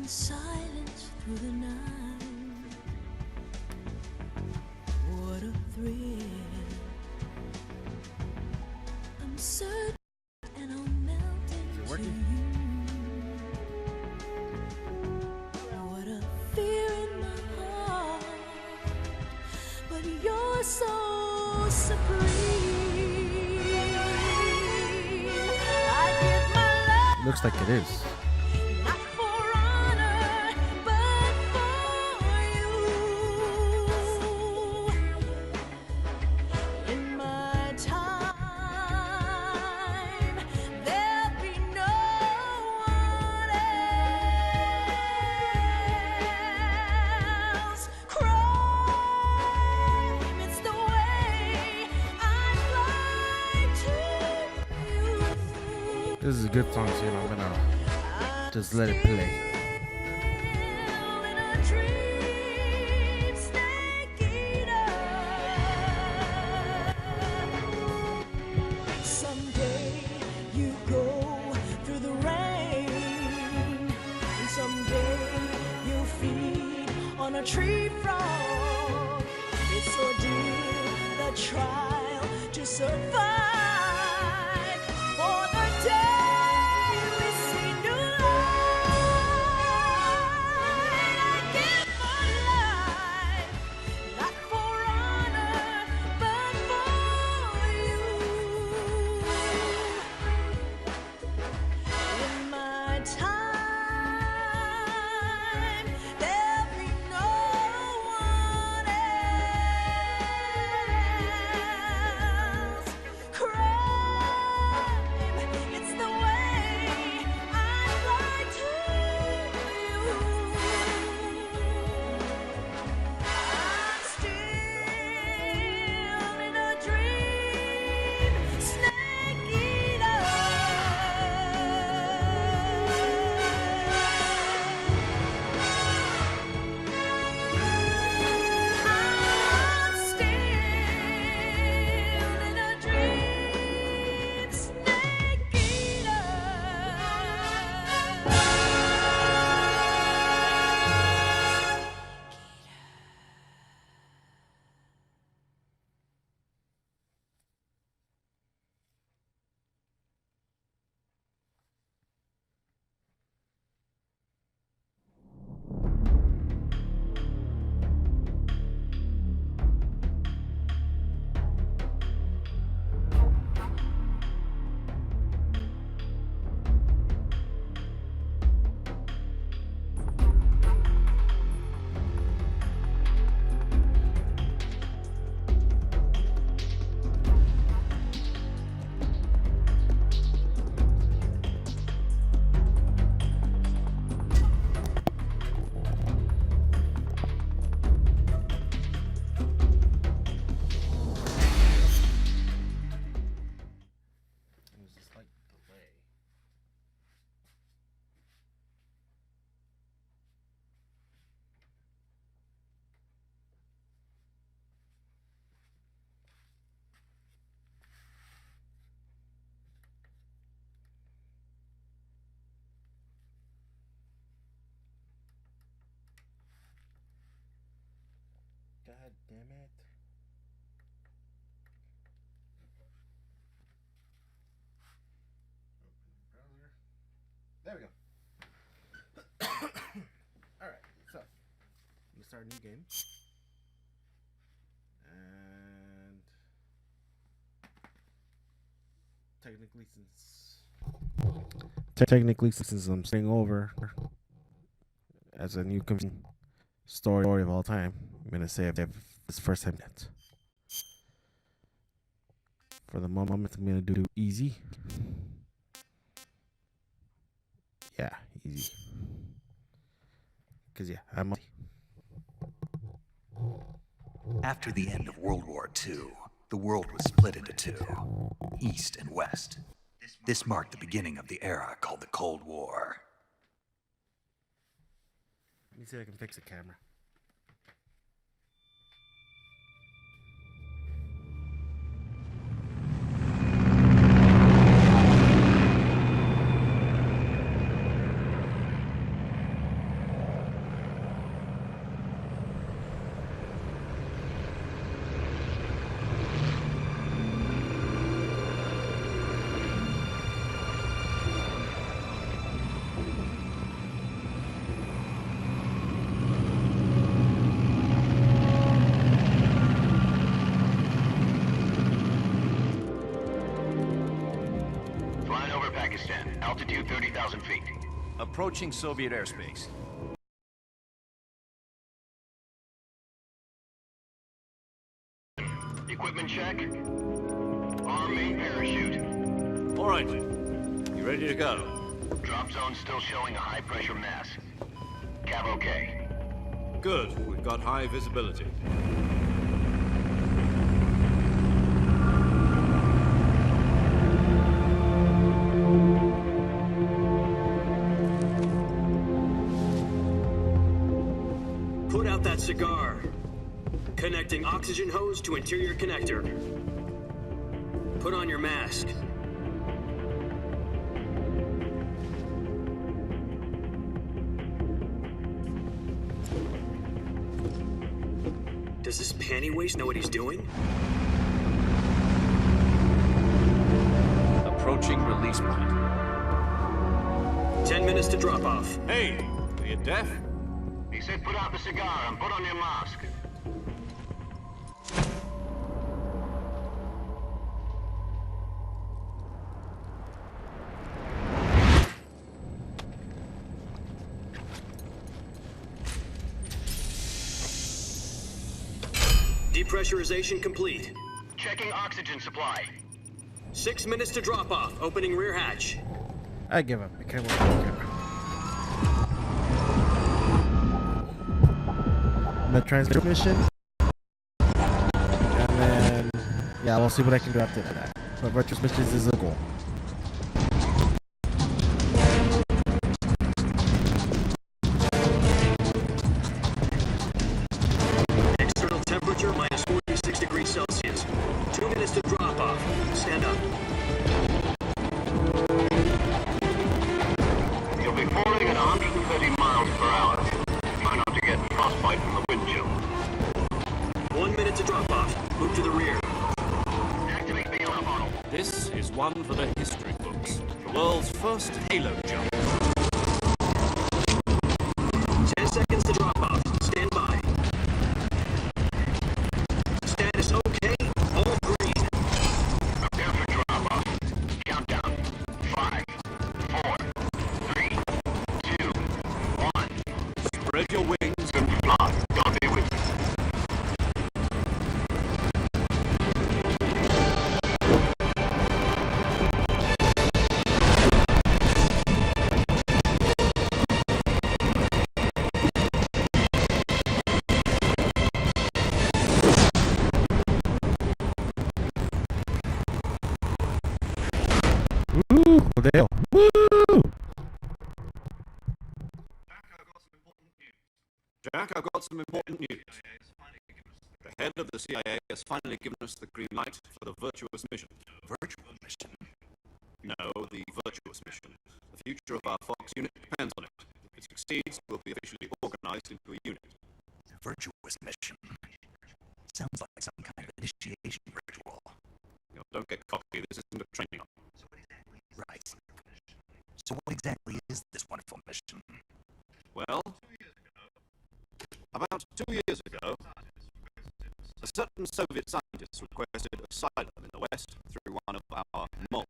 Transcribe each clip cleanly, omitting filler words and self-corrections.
in silence through the night. What a thrill. I'm certain and I'll melt into you. What a fear in my heart, but you're so supreme. I give my love. Looks like it is. Not for honor, but for you. In my time, there'll be no one else. Crime, it's the way I'd like to you. This is a good song, so I'm gonna just let it play. In a dream, snake eater. Someday you go through the rain, and someday you'll feed on a tree frog. It's ordeal, the trial to survive. For the day we see new light, I give my life, not for honor, but for you. In my time, there'll be no one else. Crime, it's the way I'd like to you. I'm still in a dream, snake eater. I'm still in a dream, snake eater. It was a slight delay. God damn it. There we go. Alright, so let me start a new game. And technically since I'm starting over as a new story of all time, I'm gonna say if this first time yet. For the moment I'm gonna do easy. Yeah, easy. Cause yeah, I'm After the end of World War II, the world was split into two, East and West. This marked the beginning of the era called the Cold War. Let me see if I can fix the camera. Afghanistan. Altitude 30,000 feet. Approaching Soviet airspace. Equipment check. Arm main parachute. All right. You ready to go? Drop zone still showing a high pressure mass. Cav okay. Good. We've got high visibility. Put out that cigar. Connecting oxygen hose to interior connector. Put on your mask. Does this panty waste know what he's doing? Approaching release point. 10 minutes to drop off. Hey, are you deaf? He said put out the cigar and put on your mask. Depressurization complete. Checking oxygen supply. 6 minutes to drop off. Opening rear hatch. I give up. I can't work. The transmission. And then, yeah, we'll see what I can do after that. But virtual missions is the goal. External temperature minus 46 degrees Celsius. 2 minutes to drop off. Stand up. You'll be falling at 130 miles per hour. Try not to get frostbite from the wind chill. 1 minute to drop off. Move to the rear. Activate the alarm model. This is one for the history books. The world's first halo jump. 10 seconds to drop off. Stand by. Status okay. All green. Prepare for drop off. Countdown. 5, 4, 3, 2, 1. Spread your wings And fly. God be with you. Woo! Dale. Woo! Jack, I've got some important news. The head of the CIA has finally given us the green light for the Virtuous mission. Virtual mission. No, the Virtuous mission. The future of our Fox unit depends on it. If it succeeds, we'll be officially organized into a unit. Virtuous mission. Sounds like some kind of initiation ritual. You know, don't get cocky, this isn't a training op. Right. So what exactly is this wonderful mission? Well, about 2 years ago, a certain Soviet scientist requested asylum in the West through one of our moles.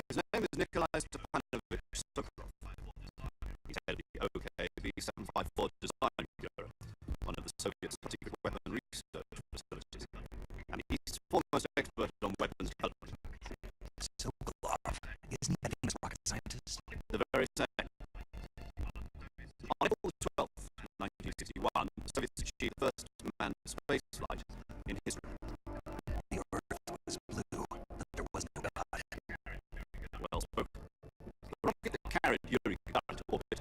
His name is Nikolai Stepanovich Sokolov. He's head of the OKB-754 Design Bureau, one of the Soviet's secret weapon research facilities, and he's foremost expert on weapons development. Sokolov. Isn't he a famous rocket scientist? The very same. On April 12th, 1961, the Soviets achieved the first manned space flight in history. The Earth was blue, but there was no God. Well spoken. The rocket that carried Yuri Gagarin to orbit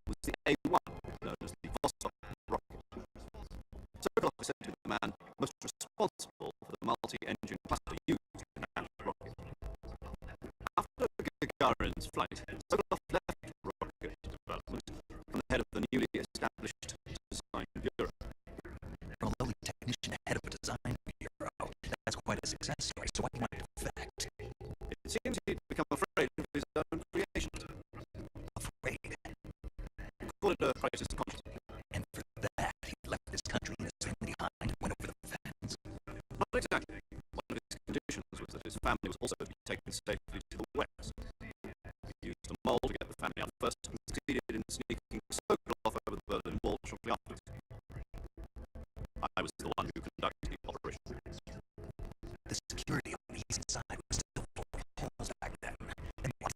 was the A-1, known as the Vostok rocket. Sokolov said to the man most responsible for the multi-engine cluster used in the rocket. After Gagarin's flight, Sokolov left rocket development from the head of the newly established Design Bureau. Although the technician head of a design bureau, that's quite a success story, so why not defect? It seems he'd become afraid of his own creations. Afraid. We call it a crisis consciousness. And for that, he left this country and his family behind and went over the fence. Not exactly. One of his conditions was that his family was also to be taken safely to the west. We used a mole to get the family out first and succeeded in sneaking Sokolov over the Berlin Wall shortly afterwards. I was the one who conducted the operation. The security on the east side was still full of holes back then. And what?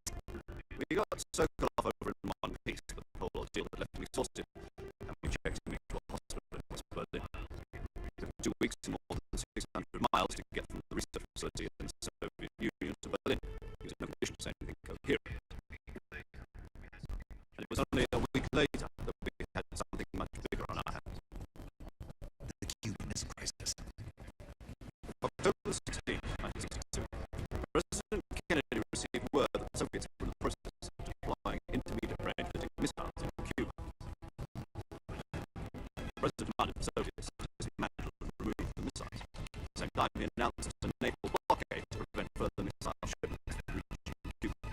We got Sokolov over in one piece, but the whole ordeal had left him exhausted, and we checked him into a hospital in West Berlin. It took 2 weeks and more than 600 miles to get from the research facility in the Soviet Union to Berlin. He was in no condition to say anything coherent. And it was only a week later that we had something much bigger on our hands. The Cuban Missile Crisis. October 16, 1962, President Kennedy received word that the Soviets were in the process of deploying intermediate-range ballistic missiles in Cuba. The President demanded the Soviets to dismantle and remove the missiles. At the same time, he announced a naval blockade to prevent further missile shipments from reaching Cuba.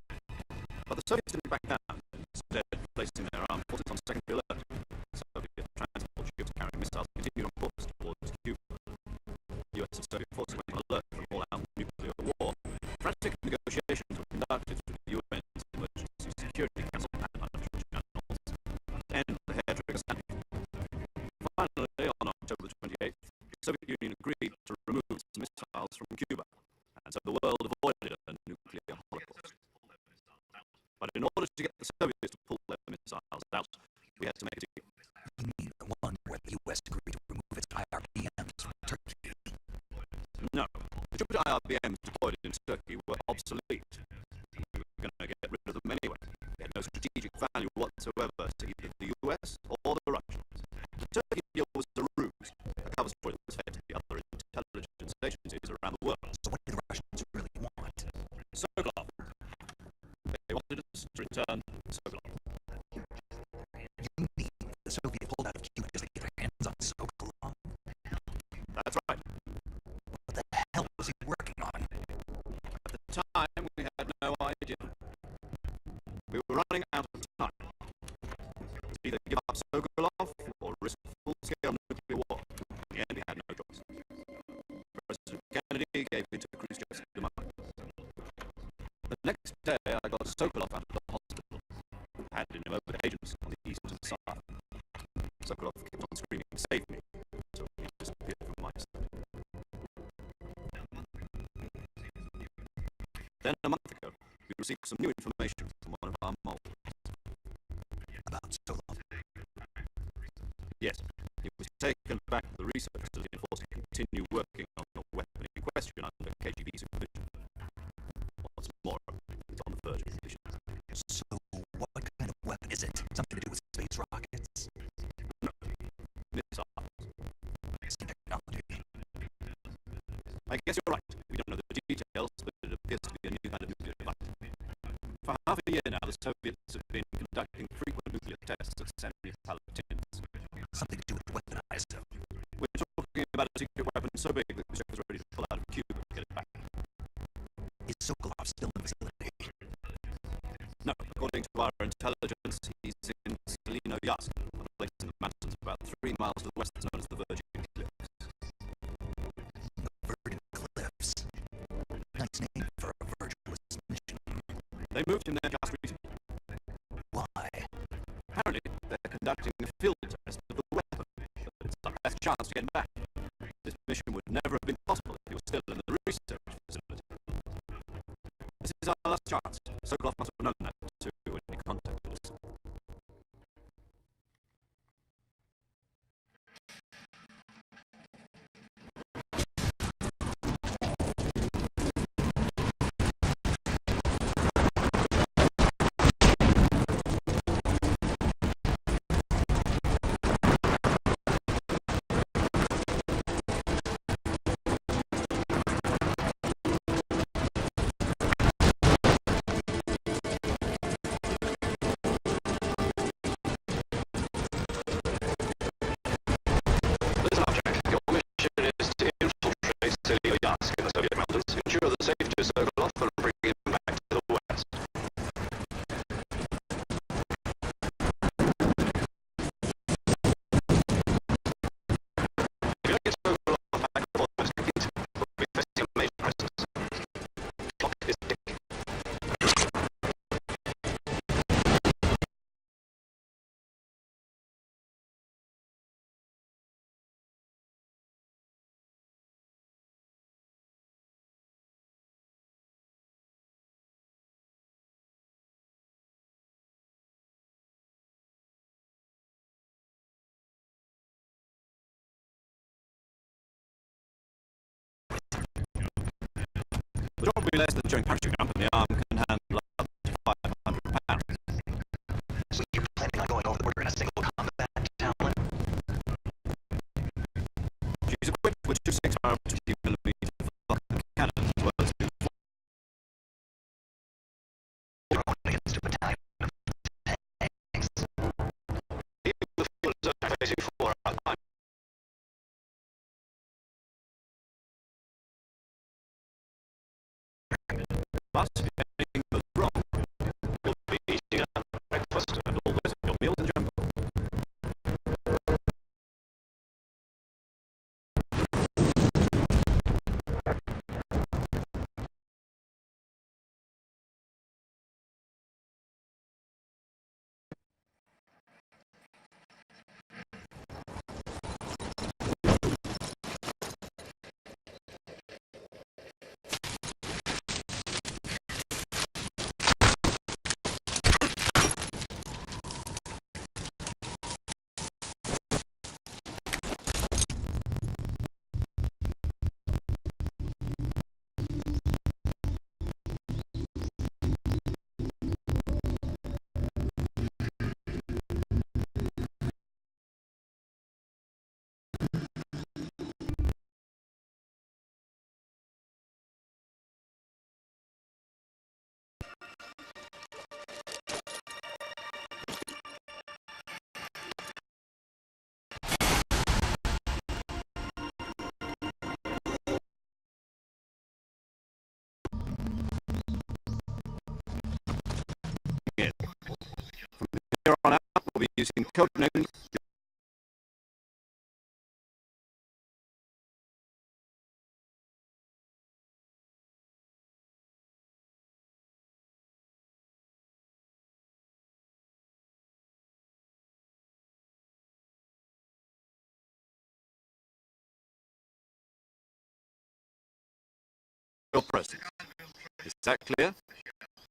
But the Soviets didn't back down, instead placing their armed forces on secondary alert. Soviet transport ships carrying missiles continued on course towards Cuba. US and Soviet forces went on alert for an all-out nuclear war. Frantic negotiations were conducted through the UN's Emergency Security Council and bilateral channels to end the hair-trigger standing. Finally, on October 28th, the Soviet Union agreed to remove its missiles from Cuba, and so the world avoided a nuclear holocaust. But in order to get the Soviets to pull their missiles out, we had to make a deal. You mean the one where the U.S. agreed to remove its IRBMs from Turkey? No, the Jupiter IRBMs deployed in Turkey were obsolete. We were going to get rid of them anyway. They had no strategic value whatsoever to either the US or the Russians. The Turkey deal was a ruse, a cover story that was fed to the other intelligence agencies around the world. So what did the Russians really want? Sokolov. They wanted us to return Sokolov. You mean the Soviets pulled out of Cuba because they get their hands on Sokolov? That's right. What the hell was he working on? At the time, we had no idea. We were running out of time. To either give up Sokolov or risk full-scale nuclear war. In the end, we had no choice. President Kennedy gave in to Khrushchev's demand. The next day, I got Sokolov out of the hospital, handed him over to agents on the eastern side. Sokolov kept on screaming, "Save me!" until he disappeared from my sight. Then, a month ago, we received some new information from one of our moles. About Sokolov. Yes, he was taken back to the research facility and forced to continue working on the weapon in question under KGB supervision. What's more, he's on the verge of completion. So what kind of weapon is it? Something to do with space rockets? No, missiles. Some technology. I guess you're right. We don't know the details, but it appears to be a new kind of nuclear device. For half a year now, the Soviets have been conducting frequent nuclear tests of Semipalatinsk. Something to do with weaponized. We're talking about a secret weapon so big that Khrushchev was ready to pull out of Cuba to get it back. Is Sokolov still in the facility? No, according to our intelligence, he's in Selino Yask, a place in the mountains about 3 miles to the west known as the Virgin Cliffs. The Virgin Cliffs. Nice name for a virtuous mission. They moved him there just recently. Why? Apparently, they're conducting a field test of the weapon, but it's our best chance to get back. This mission would never have been possible if he was still in the research facility. This is our last chance. Sokolov must have known that, too, when he contacted us. less than during parachute jump, and the arm can handle up to 500 pounds. So you're planning on going over the border in a single combat talent? She's equipped with two 650mm cannons as well as two You're going against a battalion of tanks. the field zone phase 4 outline. But if anything goes wrong, you'll be eating breakfast and always your meals in jungle. In. From here on out, we'll be using code names. Your presence. Is that clear?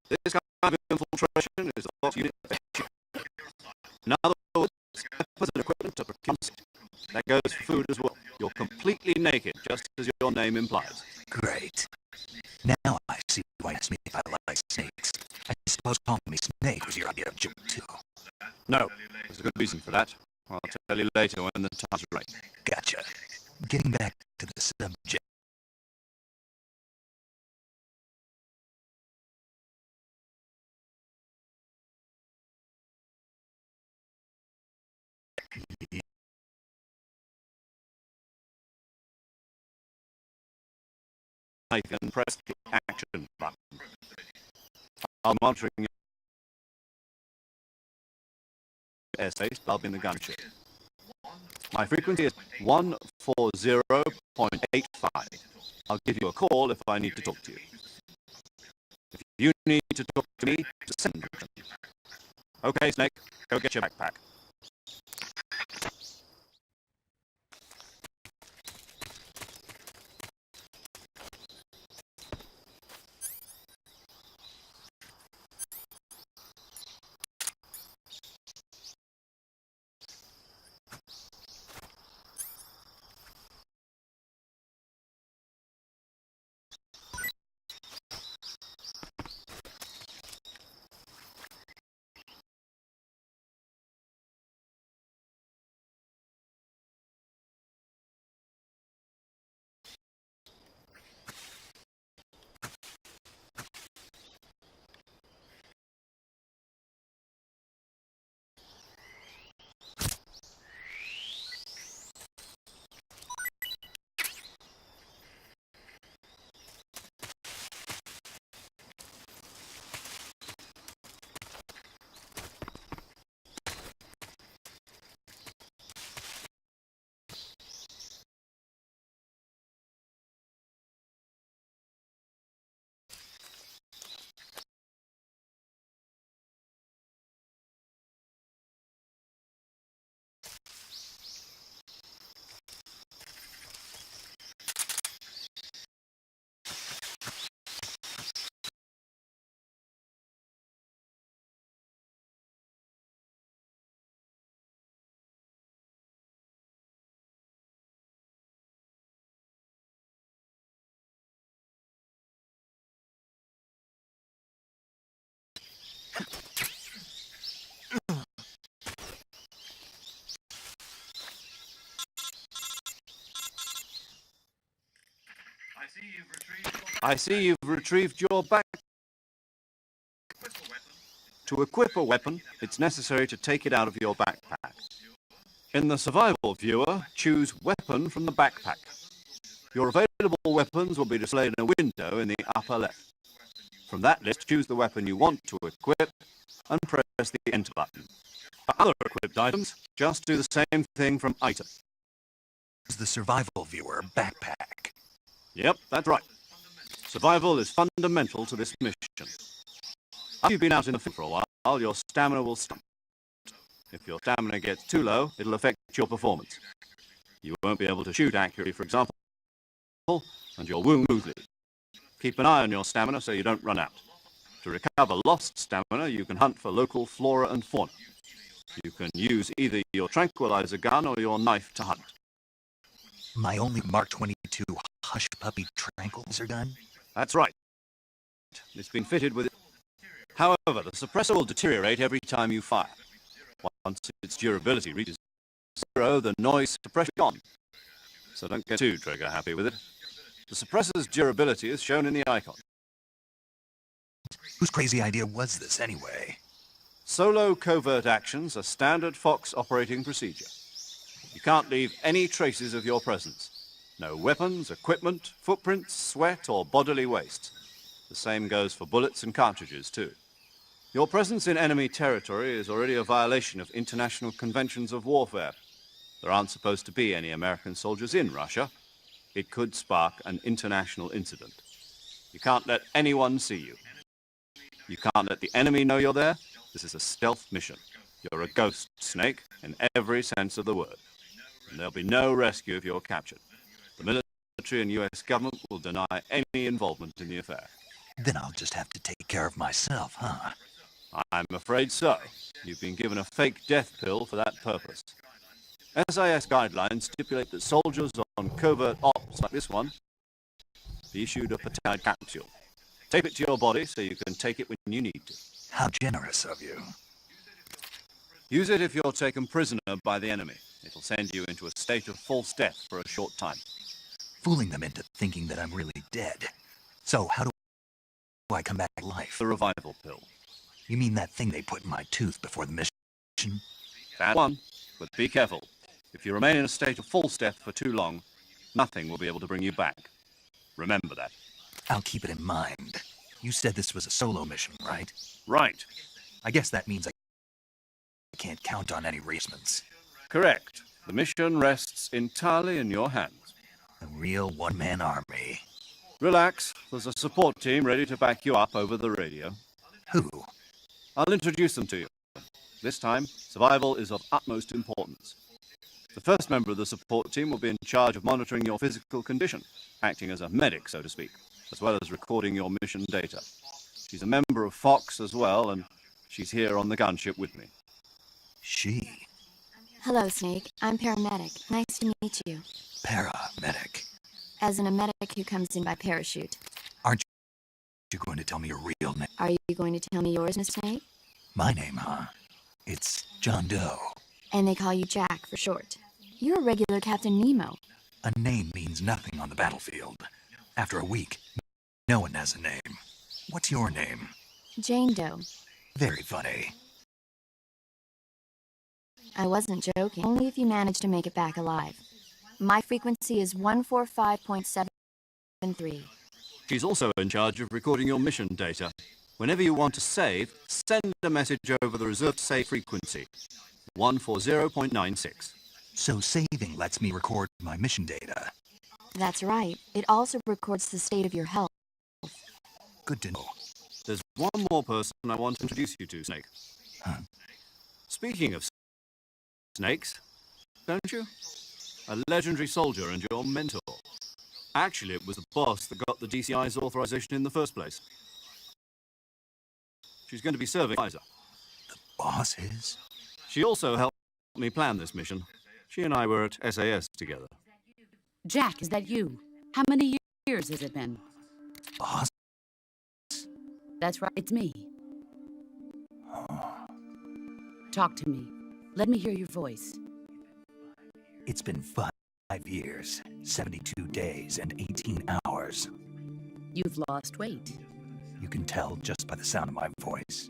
This kind of infiltration is what you need. In other words, weapons and equipment are procured. That goes for food as well. You're completely naked, just as your name implies. Great. Now I see why you asked me if I like snakes. I suppose calling me Snake was your idea of joke too. No, there's a good reason for that. I'll tell you later when the time's right. Gotcha. Getting back to the subject. I can press the action button. I'm monitoring your airspace bulb in the gunship. My frequency is 140.85. I'll give you a call if I need to talk to you. If you need to talk to me, just send them. Okay, Snake, go get your backpack. I see you've retrieved your back. To equip a weapon, it's necessary to take it out of your backpack. In the survival viewer, choose Weapon from the backpack. Your available weapons will be displayed in a window in the upper left. From that list, choose the weapon you want to equip and press the Enter button. For other equipped items, just do the same thing from Item. The survival viewer backpack. Yep, that's right. Survival is fundamental to this mission. After you've been out in the field for a while, your stamina will slump. If your stamina gets too low, it'll affect your performance. You won't be able to shoot accurately, for example, and you'll wound smoothly. Keep an eye on your stamina so you don't run out. To recover lost stamina, you can hunt for local flora and fauna. You can use either your tranquilizer gun or your knife to hunt. My only Mark 22 Hush Puppy tranquilizer gun? That's right. It's been fitted with it. However, the suppressor will deteriorate every time you fire. Once its durability reaches 0, the noise suppression is gone. So don't get too trigger happy with it. The suppressor's durability is shown in the icon. Whose crazy idea was this anyway? Solo covert actions are standard Fox operating procedure. You can't leave any traces of your presence. No weapons, equipment, footprints, sweat, or bodily waste. The same goes for bullets and cartridges, too. Your presence in enemy territory is already a violation of international conventions of warfare. There aren't supposed to be any American soldiers in Russia. It could spark an international incident. You can't let anyone see you. You can't let the enemy know you're there. This is a stealth mission. You're a ghost, Snake, in every sense of the word. And there'll be no rescue if you're captured. The military and US government will deny any involvement in the affair. Then I'll just have to take care of myself, huh? I'm afraid so. You've been given a fake death pill for that purpose. SIS guidelines stipulate that soldiers on covert ops like this one be issued a peptide capsule. Tape it to your body so you can take it when you need to. How generous of you. Use it if you're taken prisoner by the enemy. It'll send you into a state of false death for a short time. Fooling them into thinking that I'm really dead. So how do I come back to life? The revival pill. You mean that thing they put in my tooth before the mission? That one. But be careful. If you remain in a state of false death for too long, nothing will be able to bring you back. Remember that. I'll keep it in mind. You said this was a solo mission, right? Right. I guess that means I can't count on any reinforcements. Correct. The mission rests entirely in your hands. A real one-man army. Relax. There's a support team ready to back you up over the radio. Who? I'll introduce them to you. This time, survival is of utmost importance. The first member of the support team will be in charge of monitoring your physical condition, acting as a medic, so to speak, as well as recording your mission data. She's a member of Fox as well, and she's here on the gunship with me. She. Hello, Snake. I'm paramedic. Nice to meet you. Paramedic. As in a medic who comes in by parachute. Aren't you going to tell me your real name? Are you going to tell me yours, Miss Snake? My name, huh? It's John Doe. And they call you Jack for short. You're a regular Captain Nemo. A name means nothing on the battlefield. After a week, no one has a name. What's your name? Jane Doe. Very funny. I wasn't joking. Only if you manage to make it back alive. My frequency is 145.73. She's also in charge of recording your mission data. Whenever you want to save, send a message over the reserved save frequency, 140.96. So saving lets me record my mission data. That's right. It also records the state of your health. Good to know. There's one more person I want to introduce you to, Snake. Huh? Speaking of snakes, don't you? A legendary soldier and your mentor. Actually, it was the boss that got the DCI's authorization in the first place. She's going to be serving Liza. The boss is? She also helped me plan this mission. She and I were at SAS together. Jack, is that you? How many years has it been? Boss? That's right, it's me. Talk to me. Let me hear your voice. It's been 5 years, 72 days, and 18 hours. You've lost weight. You can tell just by the sound of my voice.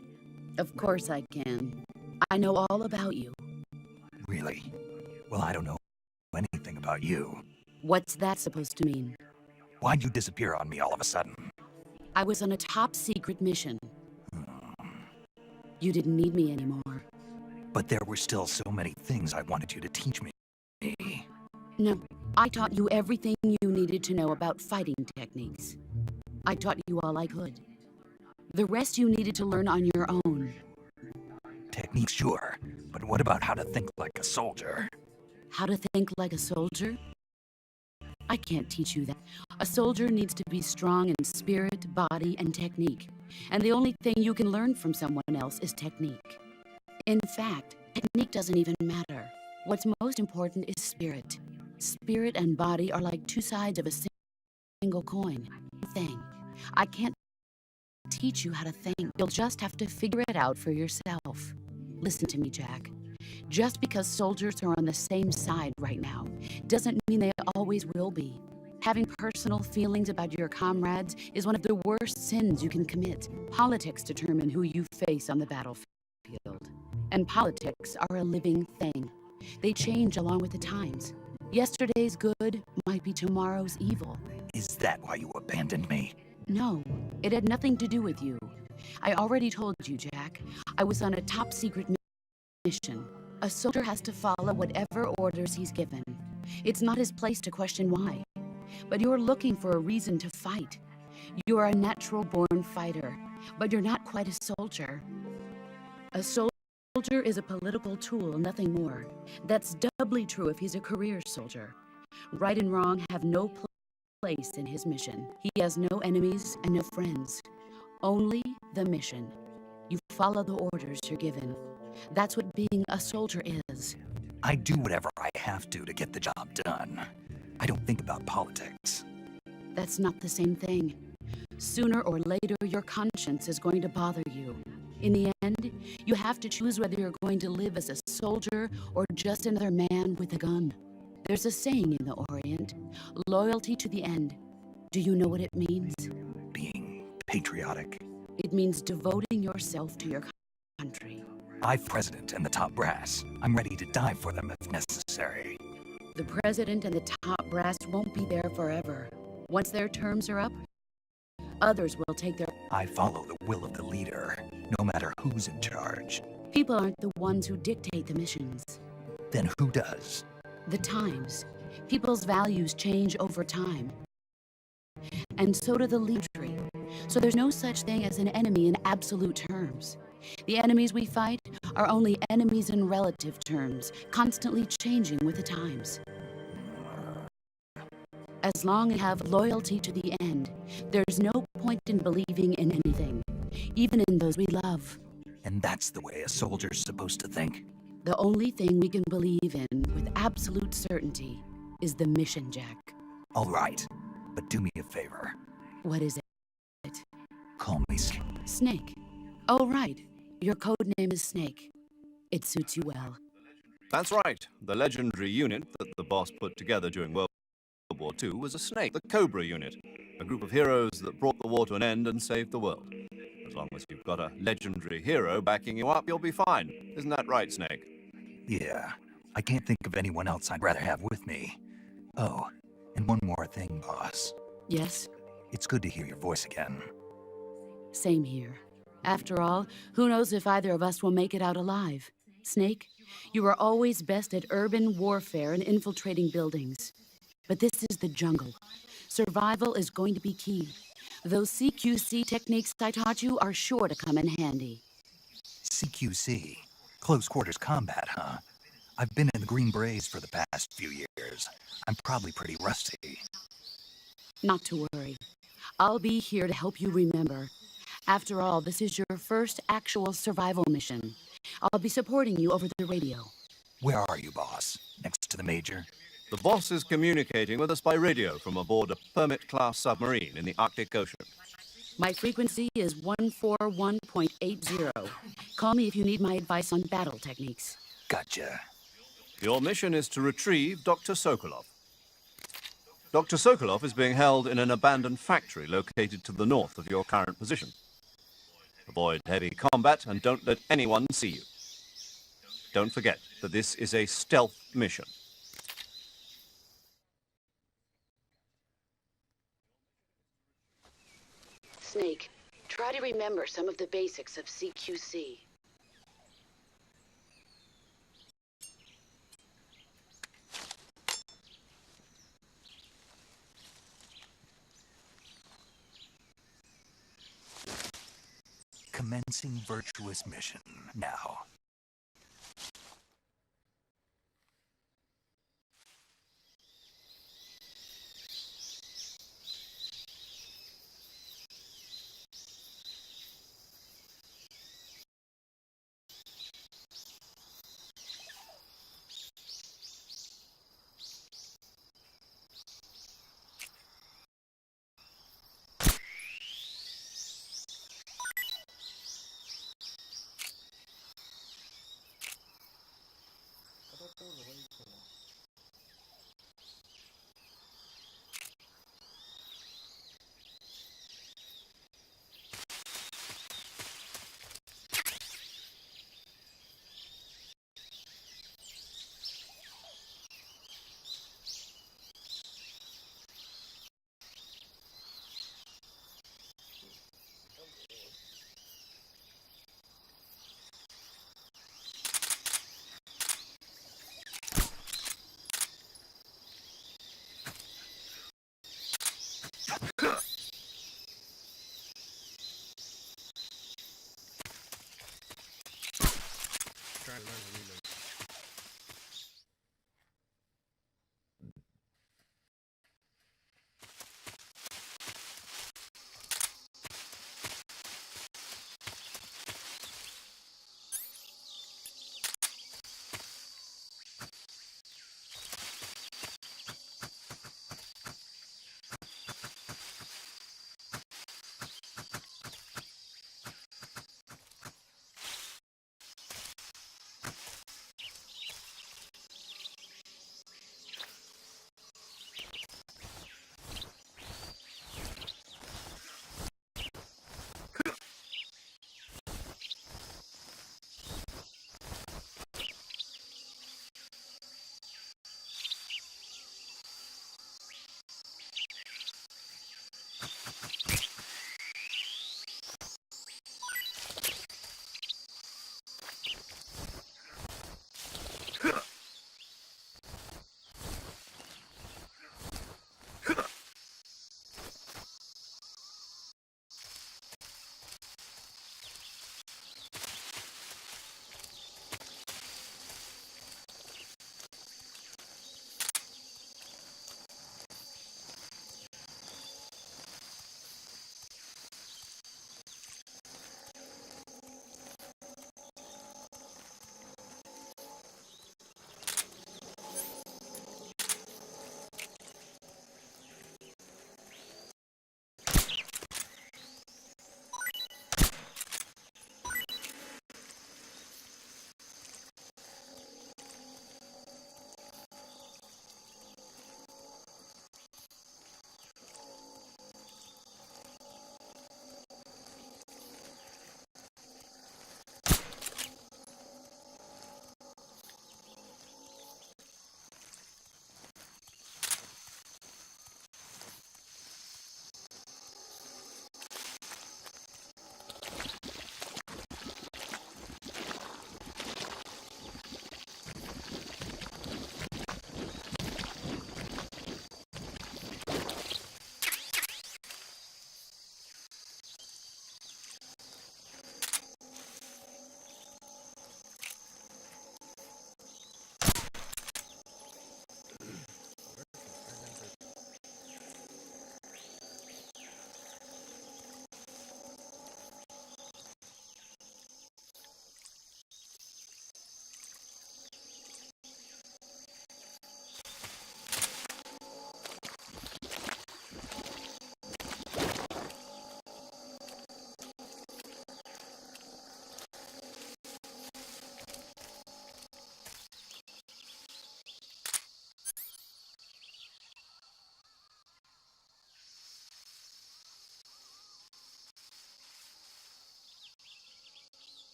Of course I can. I know all about you. Really? Well, I don't know anything about you. What's that supposed to mean? Why'd you disappear on me all of a sudden? I was on a top-secret mission. You didn't need me anymore. But there were still so many things I wanted you to teach me. No, I taught you everything you needed to know about fighting techniques. I taught you all I could. The rest you needed to learn on your own. Techniques, sure. But what about how to think like a soldier? How to think like a soldier? I can't teach you that. A soldier needs to be strong in spirit, body, and technique. And the only thing you can learn from someone else is technique. In fact, technique doesn't even matter. What's most important is spirit. Spirit and body are like two sides of a single coin. Thing. I can't teach you how to think. You'll just have to figure it out for yourself. Listen to me, Jack. Just because soldiers are on the same side right now doesn't mean they always will be. Having personal feelings about your comrades is one of the worst sins you can commit. Politics determine who you face on the battlefield. And politics are a living thing. They change along with the times. Yesterday's good might be tomorrow's evil. Is that why you abandoned me? No, it had nothing to do with you. I already told you, Jack. I was on a top-secret mission. A soldier has to follow whatever orders he's given. It's not his place to question why. But you're looking for a reason to fight. You're a natural-born fighter, but you're not quite a soldier. A soldier is a political tool, nothing more. That's doubly true if he's a career soldier. Right and wrong have no place in his mission. He has no enemies and no friends. Only the mission. You follow the orders you're given. That's what being a soldier is. I do whatever I have to get the job done. I don't think about politics. That's not the same thing. Sooner or later, your conscience is going to bother you. In the end, you have to choose whether you're going to live as a soldier or just another man with a gun. There's a saying in the Orient, loyalty to the end. Do you know what it means? Being patriotic. It means devoting yourself to your country. I'm president and the top brass. I'm ready to die for them if necessary. The president and the top brass won't be there forever. Once their terms are up, others will take their... I follow the will of the leader, no matter who's in charge. People aren't the ones who dictate the missions. Then who does? The times. People's values change over time. And so do the leadership. So there's no such thing as an enemy in absolute terms. The enemies we fight are only enemies in relative terms, constantly changing with the times. As long as you have loyalty to the end, there's no point in believing in anything, even in those we love. And that's the way a soldier's supposed to think? The only thing we can believe in with absolute certainty is the mission, Jack. All right, but do me a favor. What is it? Call me Snake. Snake. Oh, right. Your code name is Snake. It suits you well. That's right. The legendary unit that the boss put together during World War II was a Snake, the Cobra unit, a group of heroes that brought the war to an end and saved the world. As long as you've got a legendary hero backing you up, you'll be fine. Isn't that right, Snake? Yeah, I can't think of anyone else I'd rather have with me. Oh, and one more thing, boss. Yes? It's good to hear your voice again. Same here. After all, who knows if either of us will make it out alive? Snake, you are always best at urban warfare and infiltrating buildings. But this is the jungle. Survival is going to be key. Those CQC techniques I taught you are sure to come in handy. CQC? Close quarters combat, huh? I've been in the Green Berets for the past few years. I'm probably pretty rusty. Not to worry. I'll be here to help you remember. After all, this is your first actual survival mission. I'll be supporting you over the radio. Where are you, boss? Next to the Major? The boss is communicating with us by radio from aboard a Permit-class submarine in the Arctic Ocean. My frequency is 141.80. Call me if you need my advice on battle techniques. Gotcha. Your mission is to retrieve Dr. Sokolov. Dr. Sokolov is being held in an abandoned factory located to the north of your current position. Avoid heavy combat and don't let anyone see you. Don't forget that this is a stealth mission. Snake, try to remember some of the basics of CQC. Commencing virtuous mission now. Trying to learn to reload.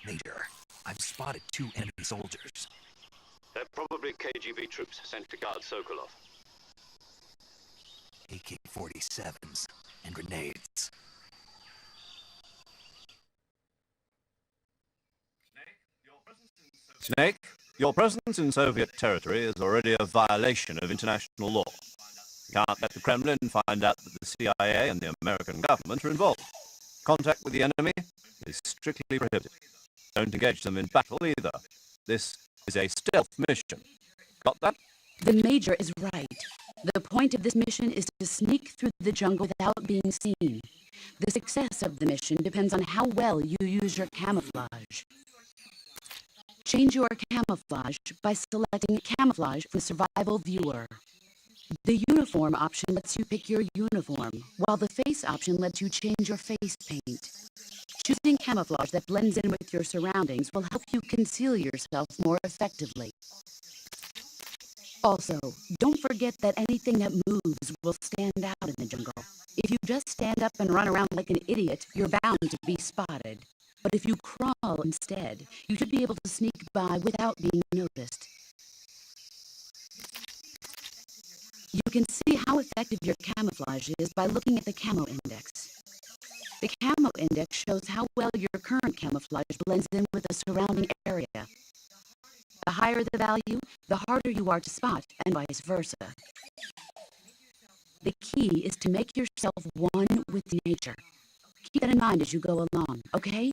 Major, I've spotted 2 enemy soldiers. They're probably KGB troops sent to guard Sokolov. AK-47s and grenades. Snake, your presence in Soviet territory is already a violation of international law. You can't let the Kremlin find out that the CIA and the American government are involved. Contact with the enemy is strictly prohibited. Don't engage them in battle either. This is a stealth mission. Got that? The Major is right. The point of this mission is to sneak through the jungle without being seen. The success of the mission depends on how well you use your camouflage. Change your camouflage by selecting Camouflage from Survival Viewer. The uniform option lets you pick your uniform, while the face option lets you change your face paint. Choosing camouflage that blends in with your surroundings will help you conceal yourself more effectively. Also, don't forget that anything that moves will stand out in the jungle. If you just stand up and run around like an idiot, you're bound to be spotted. But if you crawl instead, you should be able to sneak by without being noticed. You can see how effective your camouflage is by looking at the Camo Index. The Camo Index shows how well your current camouflage blends in with the surrounding area. The higher the value, the harder you are to spot, and vice versa. The key is to make yourself one with nature. Keep that in mind as you go along, okay?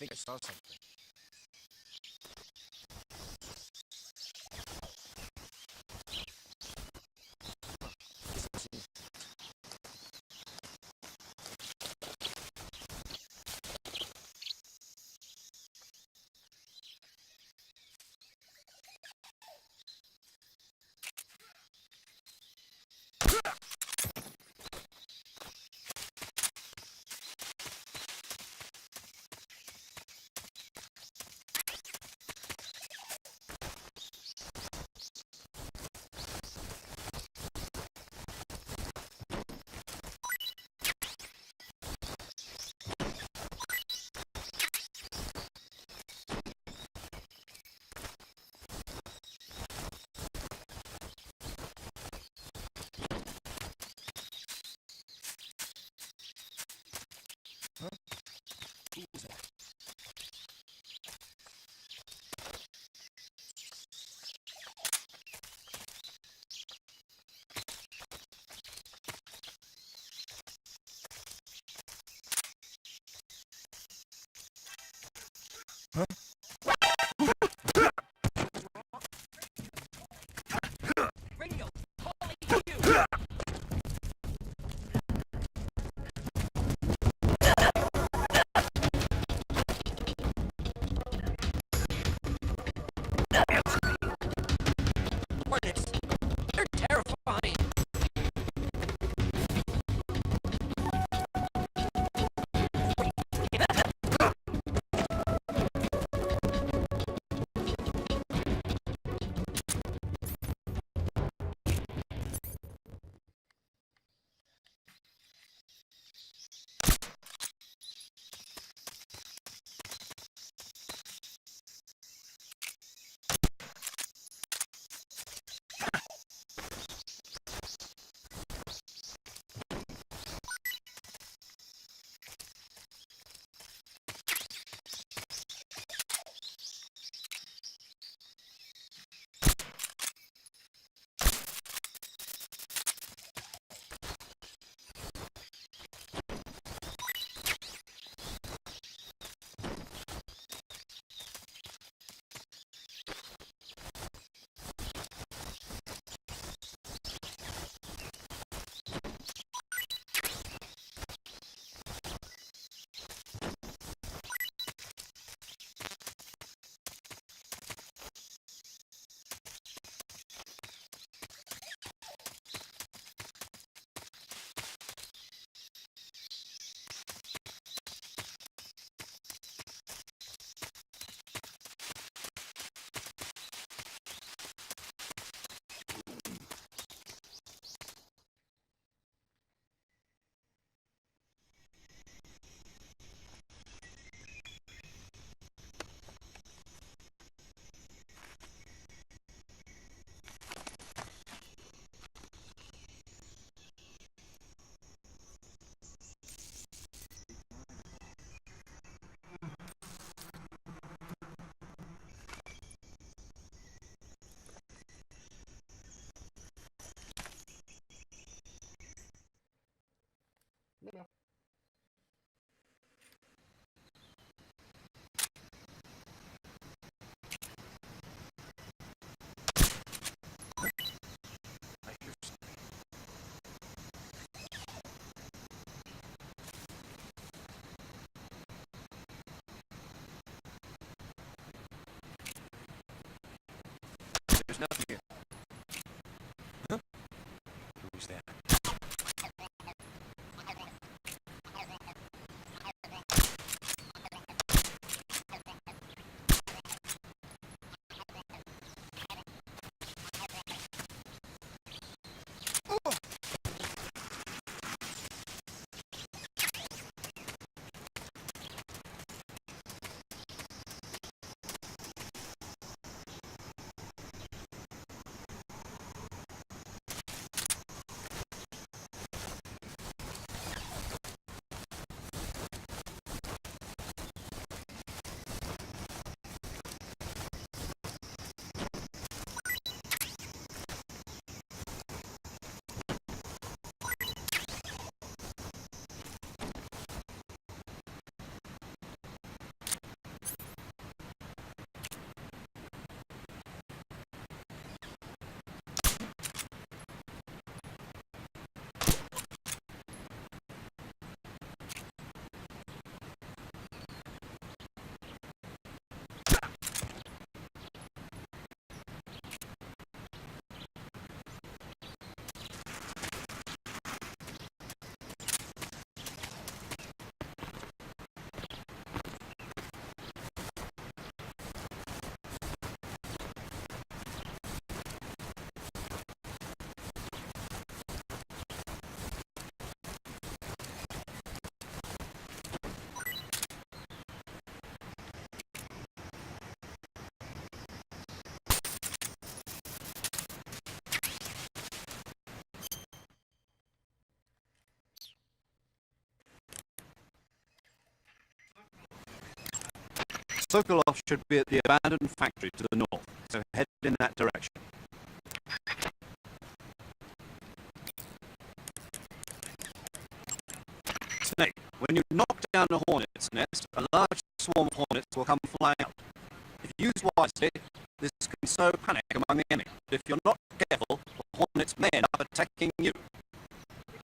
think I saw something. Hornets. They're terrifying. There's nothing here. Huh? Who's that? Sokolov should be at the abandoned factory to the north, so head in that direction. Snake, when you knock down a hornet's nest, a large swarm of hornets will come flying out. If you use wisely, this can sow panic among the enemy. If you're not careful, the hornets may end up attacking you.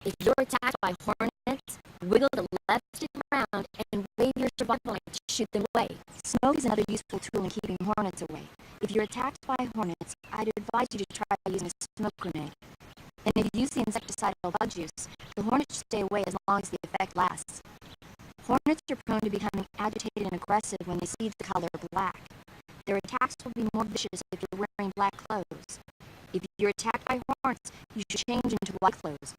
If you're attacked by hornets, wiggle the left stick around and wave your survival knife to shoot them away. Smoke is another useful tool in keeping hornets away. If you're attacked by hornets, I'd advise you to try using a smoke grenade. And if you use the insecticidal bug juice, the hornets should stay away as long as the effect lasts. Hornets are prone to becoming agitated and aggressive when they see the color black. Their attacks will be more vicious if you're wearing black clothes. If you're attacked by hornets, you should change into white clothes.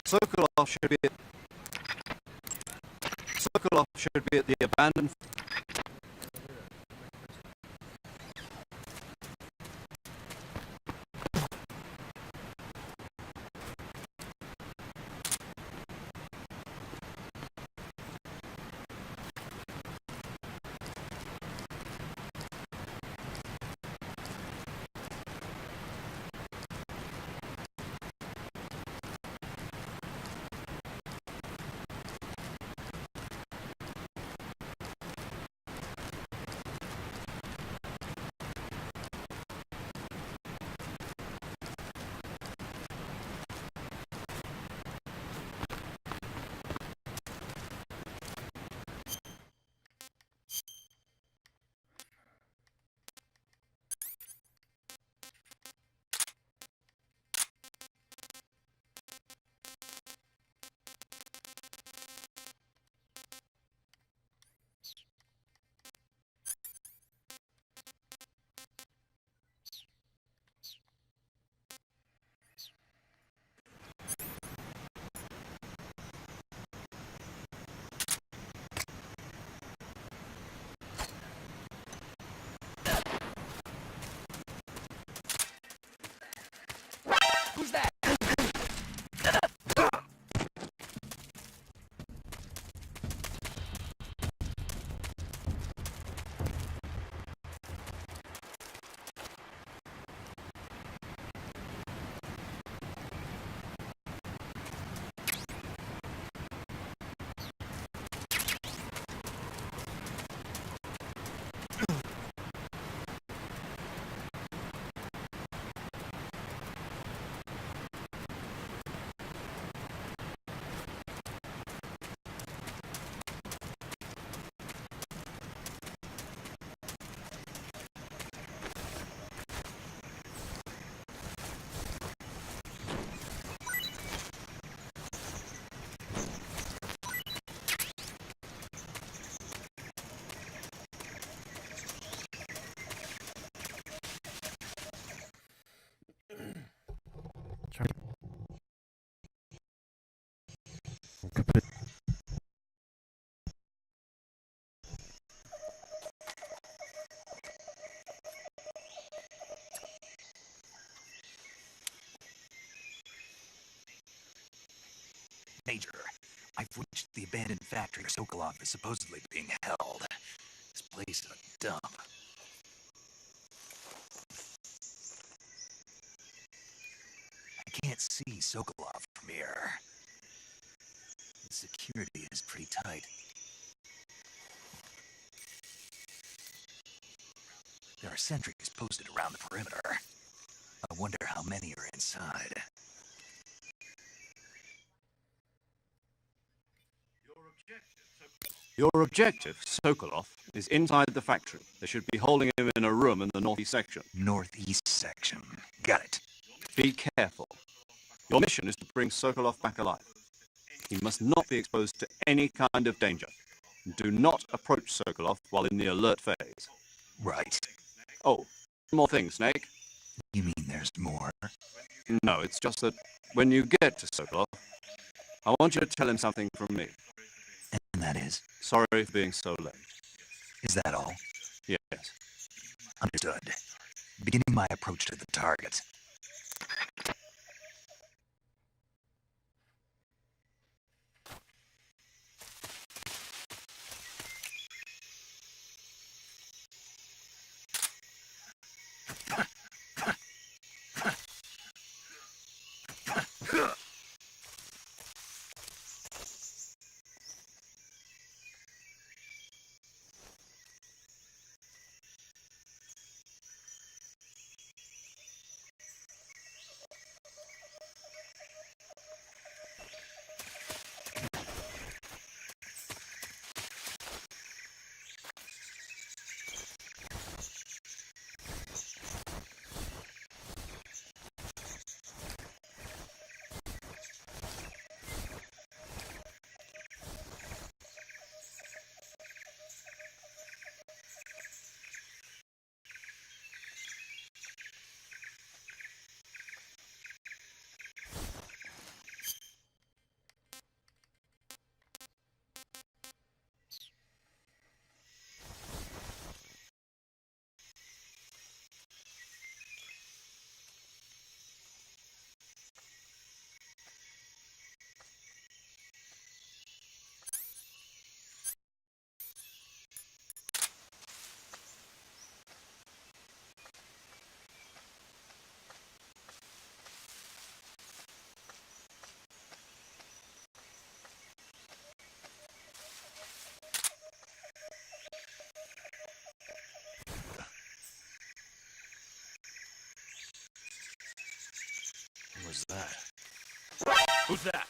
Sokolov should be at the abandoned. Who's that? Major, I've reached the abandoned factory where Sokolov is supposedly being held. This place is a dump. I can't see Sokolov from here. The security is pretty tight. There are sentries posted around the perimeter. I wonder how many are inside. Your objective, Sokolov, is inside the factory. They should be holding him in a room in the northeast section. Northeast section. Got it. Be careful. Your mission is to bring Sokolov back alive. He must not be exposed to any kind of danger. Do not approach Sokolov while in the alert phase. Right. Oh, one more thing, Snake. You mean there's more? No, it's just that when you get to Sokolov, I want you to tell him something from me. And that is? Sorry for being so late. Is that all? Yes. Understood. Beginning my approach to the target. that? Who's that?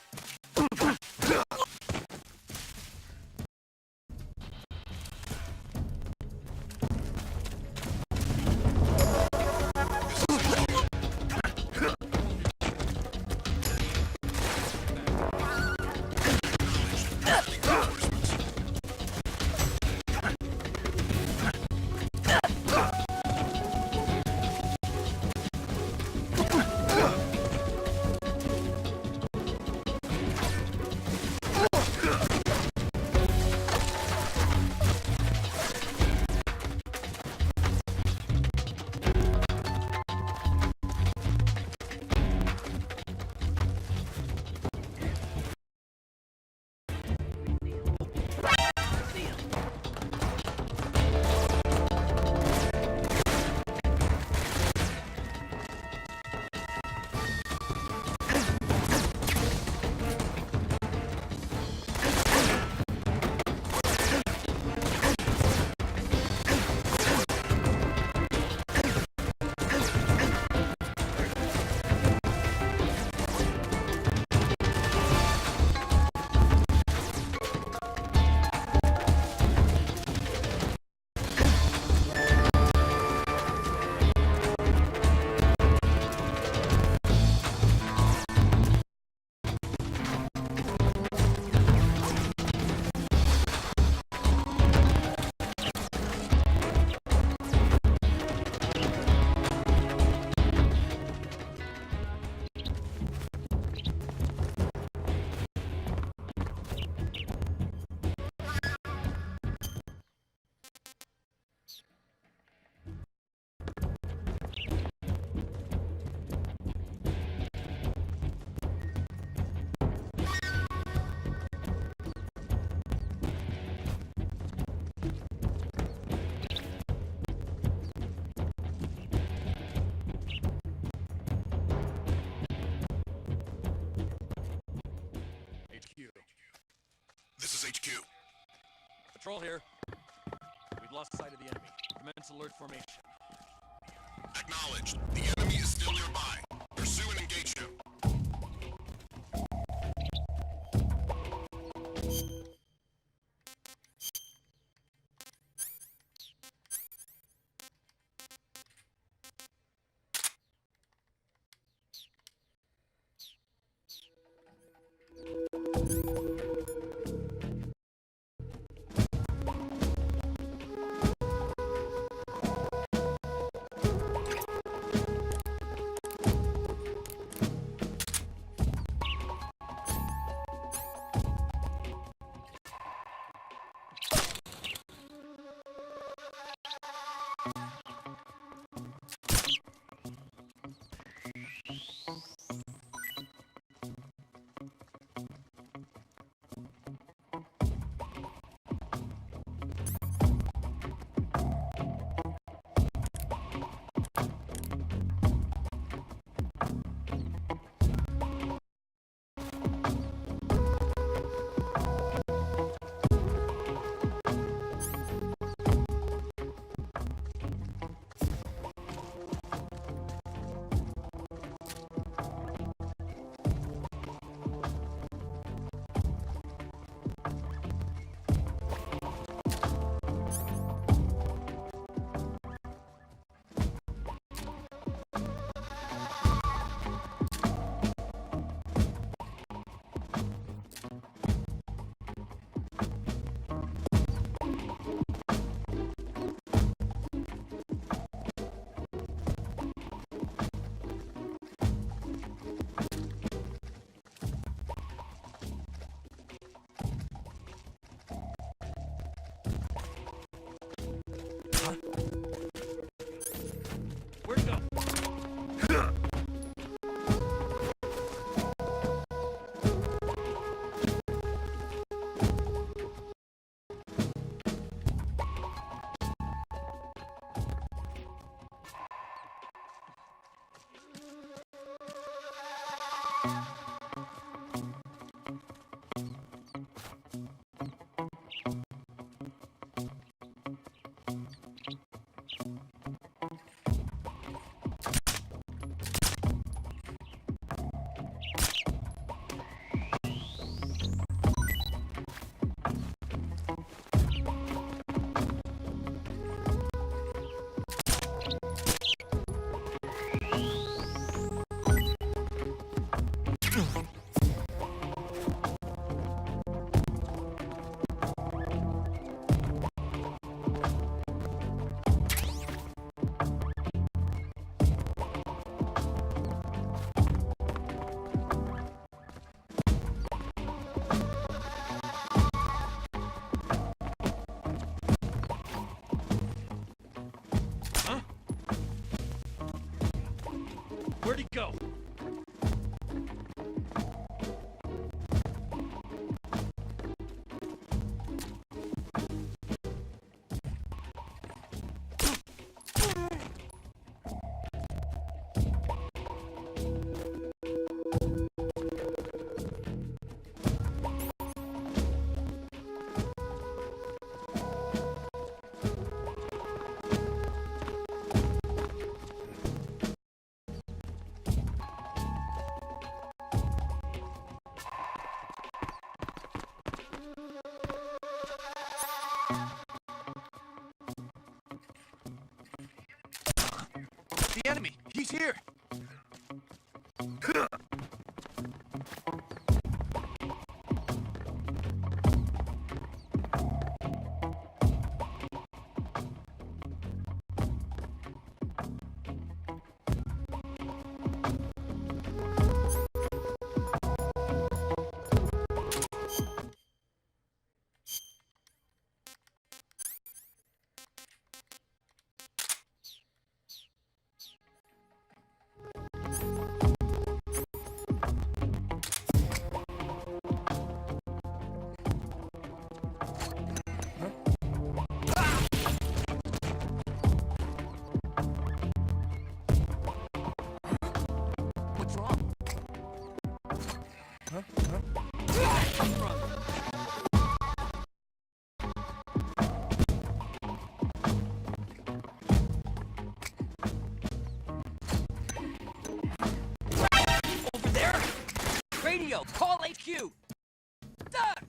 This is HQ. Patrol here. We've lost sight of the enemy. Commence alert formation. Acknowledged. The enemy is still nearby. Pursue and engage him. Where'd he go? The enemy! He's here! What's wrong? Huh? Where did that come from? Over there? Radio, call HQ! Duck!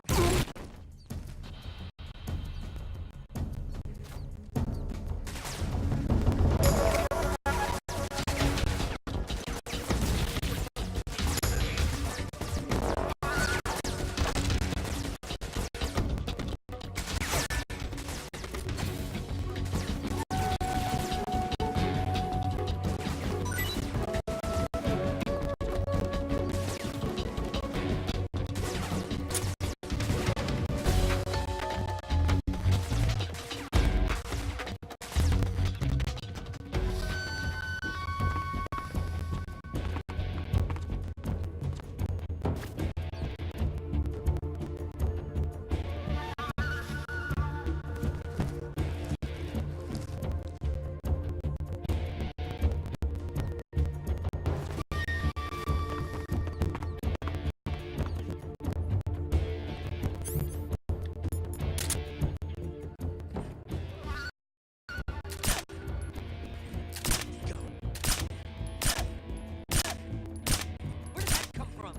Where did that come from?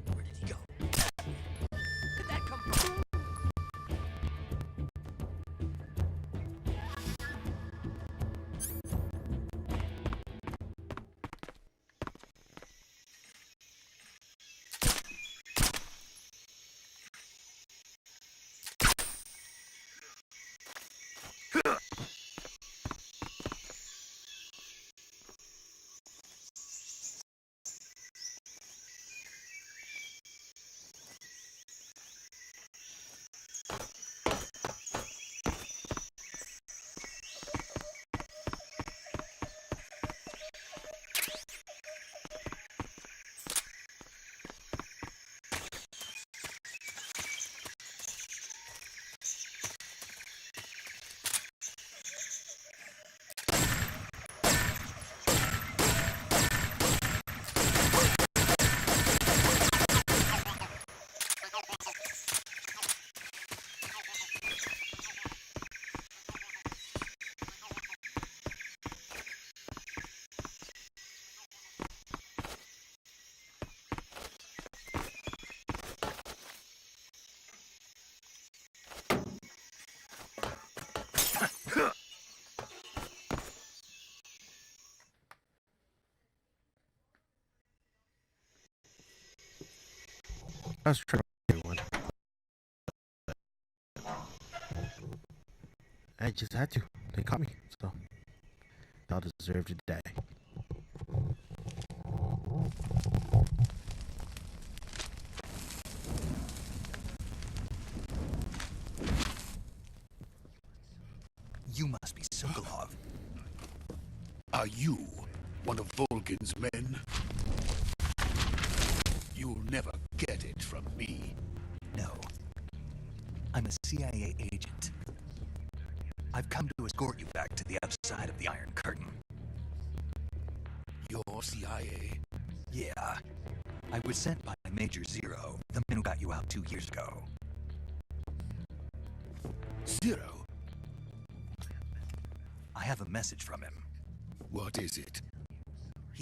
Where did he go? Where did that come from? I was trying to do one. I just had to. They caught me, so I'll deserve to die. Are you one of Volgin's men? You'll never get it from me. No. I'm a CIA agent. I've come to escort you back to the outside of the Iron Curtain. You're CIA? Yeah. I was sent by Major Zero, the man who got you out 2 years ago. Zero? I have a message from him. What is it?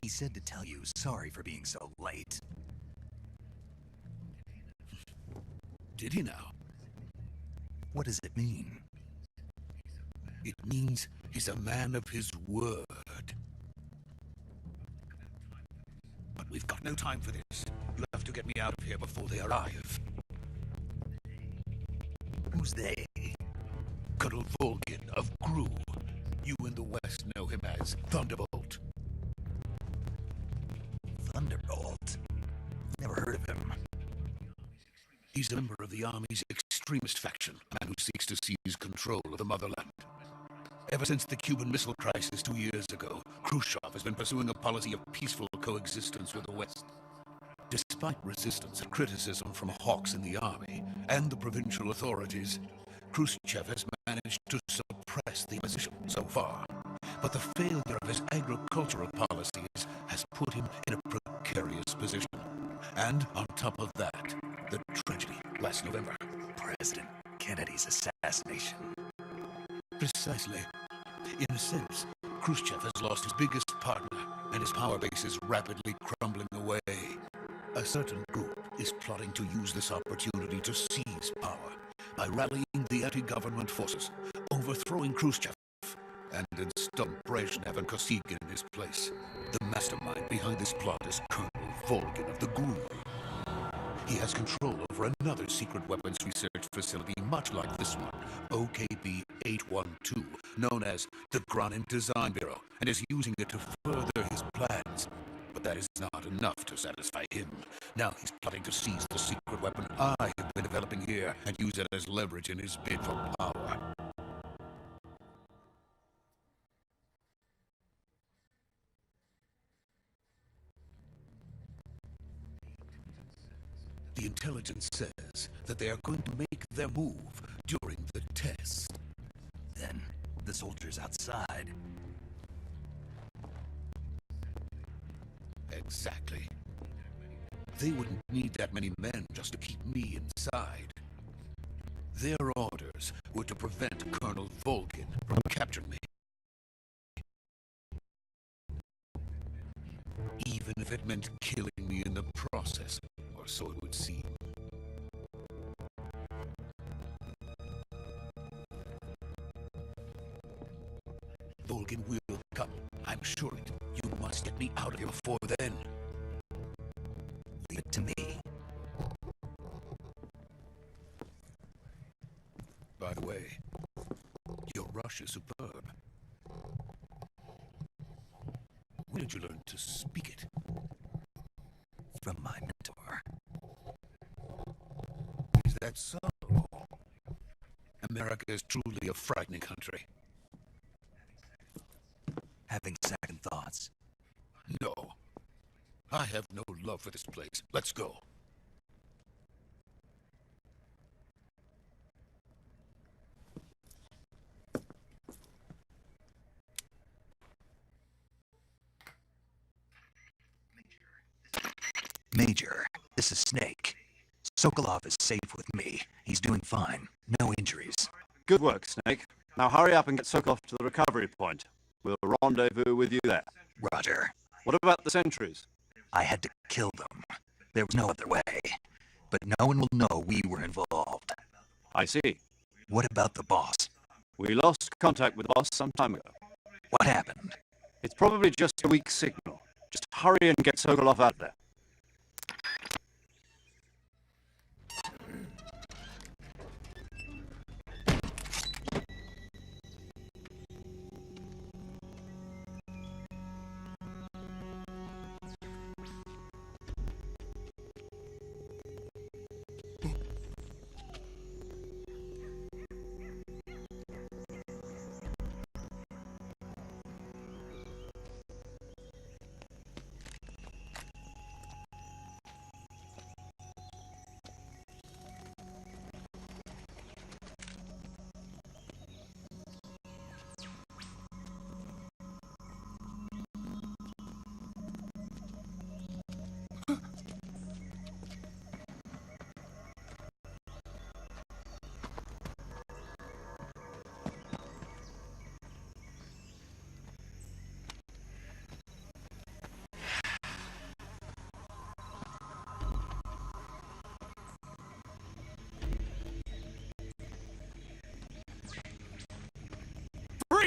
He said to tell you sorry for being so late. Did he now? What does it mean? It means he's a man of his word. But we've got no time for this. You have to get me out of here before they arrive. Who's they? Colonel Volgin of GRU. You in the West know him as Thunderbolt. Thunderbolt? Never heard of him. He's a member of the Army's extremist faction, a man who seeks to seize control of the motherland. Ever since the Cuban Missile Crisis 2 years ago, Khrushchev has been pursuing a policy of peaceful coexistence with the West. Despite resistance and criticism from hawks in the army and the provincial authorities, Khrushchev has managed to suppress the opposition so far. But the failure of his agricultural policies has put him in a precarious position. And on top of that, the tragedy last November. President Kennedy's assassination. Precisely. In a sense, Khrushchev has lost his biggest partner, and his power base is rapidly crumbling away. A certain group is plotting to use this opportunity to seize power by rallying the anti-government forces, overthrowing Khrushchev, and installing Brezhnev and Kosygin in his place. The mastermind behind this plot is Colonel Volgin of the GRU. He has control over another secret weapons research facility much like this one, OKB-812, known as the Granin Design Bureau, and is using it to further his plans. But that is not enough to satisfy him. Now he's plotting to seize the secret weapon I have been developing here and use it as leverage in his bid for power. The intelligence says that they are going to make their move during the test. Then the soldiers outside. Exactly. They wouldn't need that many men just to keep me inside. Their orders were to prevent Colonel Volgin from capturing me. Even if it meant killing me in the process, or so it would seem. Volgin will come. I'm sure it. You must get me out of here before then. Leave it to me. By the way, your rush is superb. Where did you learn to speak it? From my mentor. Is that so? America is truly a frightening country. Having second thoughts. No. I have no love for this place. Let's go. Major, this is Snake. Sokolov is safe with me. He's doing fine. No injuries. Good work, Snake. Now hurry up and get Sokolov to the recovery point. We'll rendezvous with you there. Roger. What about the sentries? I had to kill them. There was no other way. But no one will know we were involved. I see. What about the boss? We lost contact with the boss some time ago. What happened? It's probably just a weak signal. Just hurry and get Sokolov out of there.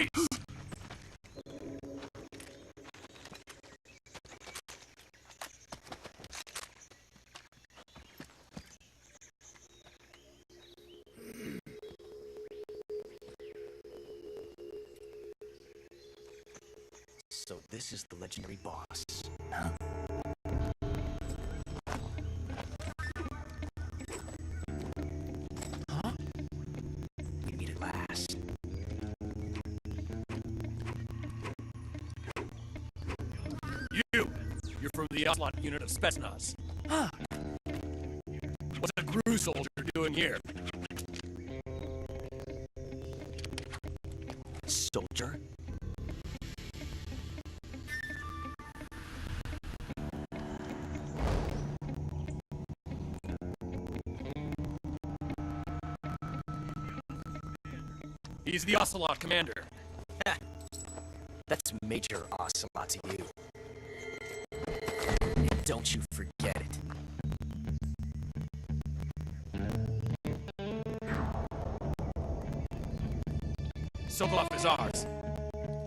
Freeze! So this is the legendary boss. Huh? We meet at last. You're from the Ocelot unit of Spetsnaz. Huh. What's a GRU soldier doing here? Soldier? He's the Ocelot commander. That's Major Ocelot to you. And don't you forget it. Sokolov is ours.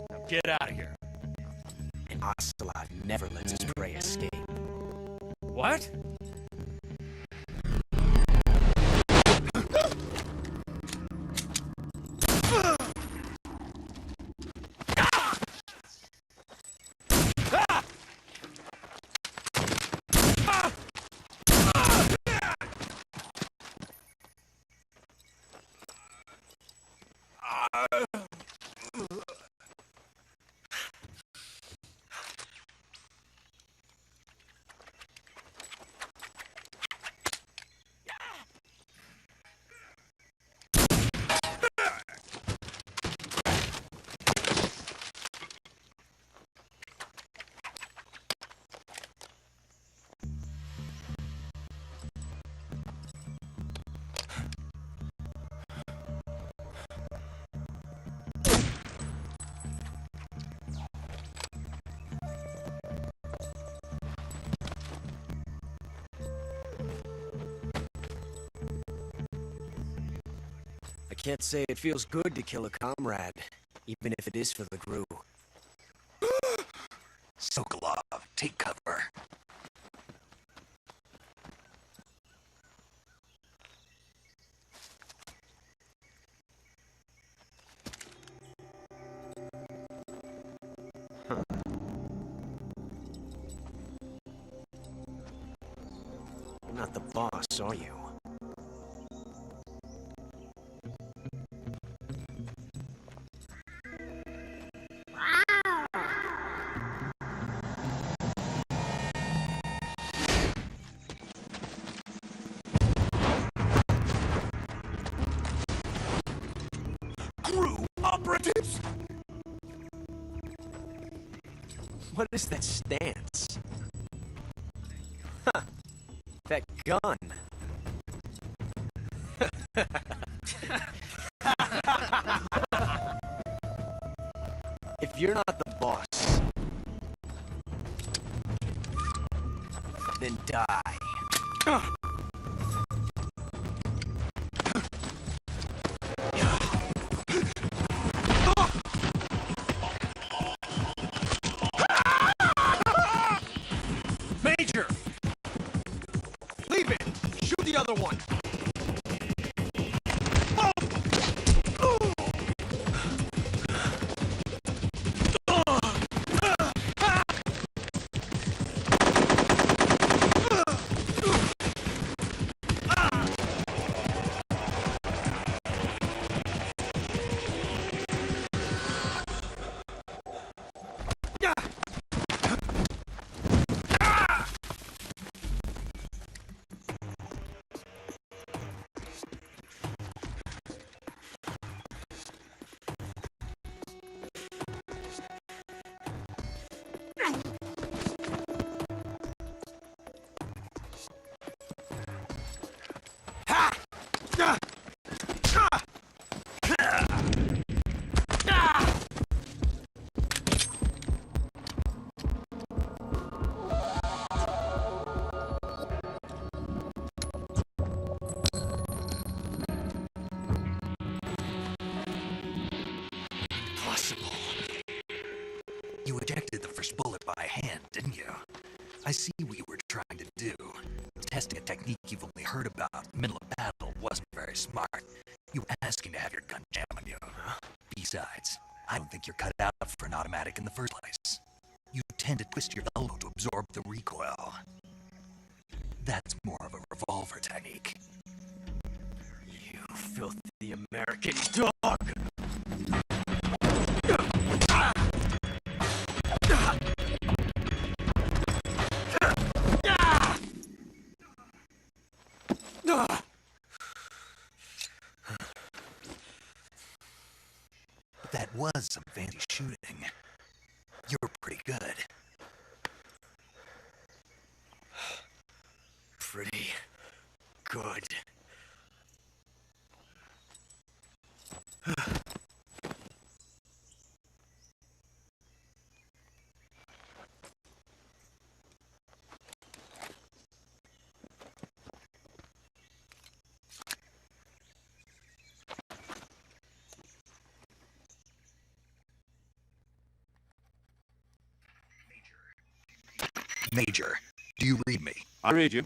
Now get out of here. And Ocelot never lets his prey escape. What? I can't say it feels good to kill a comrade, even if it is for the GRU. Sokolov, take cover. You're not the boss, are you? GRU operatives! What is that stance? Huh. That gun. If you're not the boss, then die. Major! Leave it! Shoot the other one! You ejected the first bullet by hand, didn't you? I see what you were trying to do. Testing a technique you've only heard about, middle of battle, wasn't very smart. You were asking to have your gun jam on you. Besides, I don't think you're cut out for an automatic in the first place. You tend to twist your elbow to absorb the recoil. That's more of a revolver technique. You filthy American dog! That was some fancy shooting. You're pretty good. Pretty good. Major, do you read me? I read you.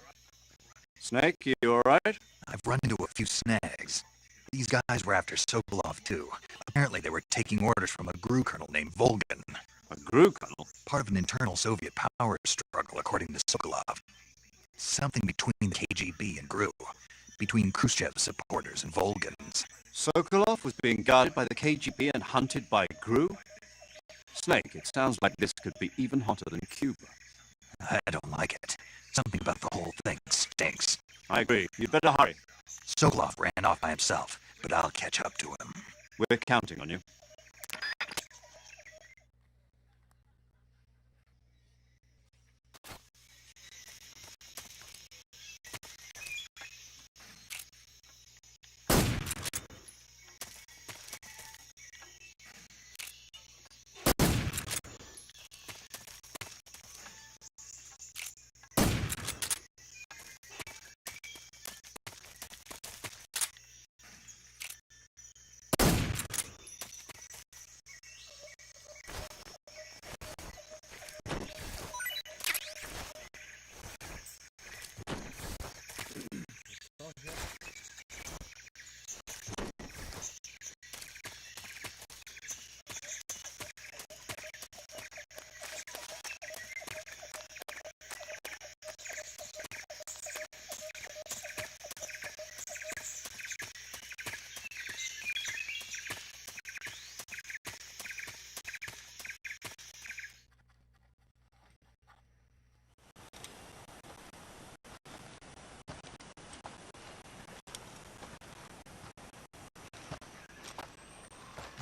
Snake, you alright? I've run into a few snags. These guys were after Sokolov too. Apparently they were taking orders from a GRU colonel named Volgin. A GRU colonel? Part of an internal Soviet power struggle, according to Sokolov. Something between the KGB and GRU. Between Khrushchev's supporters and Volgin's. Sokolov was being guarded by the KGB and hunted by GRU? Snake, it sounds like this could be even hotter than Cuba. I don't like it. Something about the whole thing stinks. I agree. You'd better hurry. Sokolov ran off by himself, but I'll catch up to him. We're counting on you.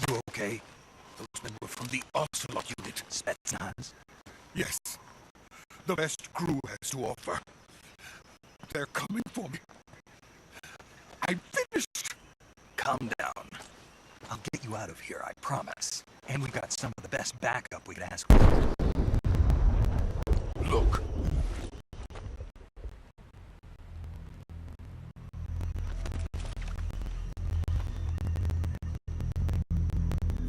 You okay? Those men were from the Ocelot unit. Spetsnaz? Yes. The best GRU has to offer. They're coming for me. I'm finished. Calm down. I'll get you out of here, I promise. And we've got some of the best backup we could ask for. Look.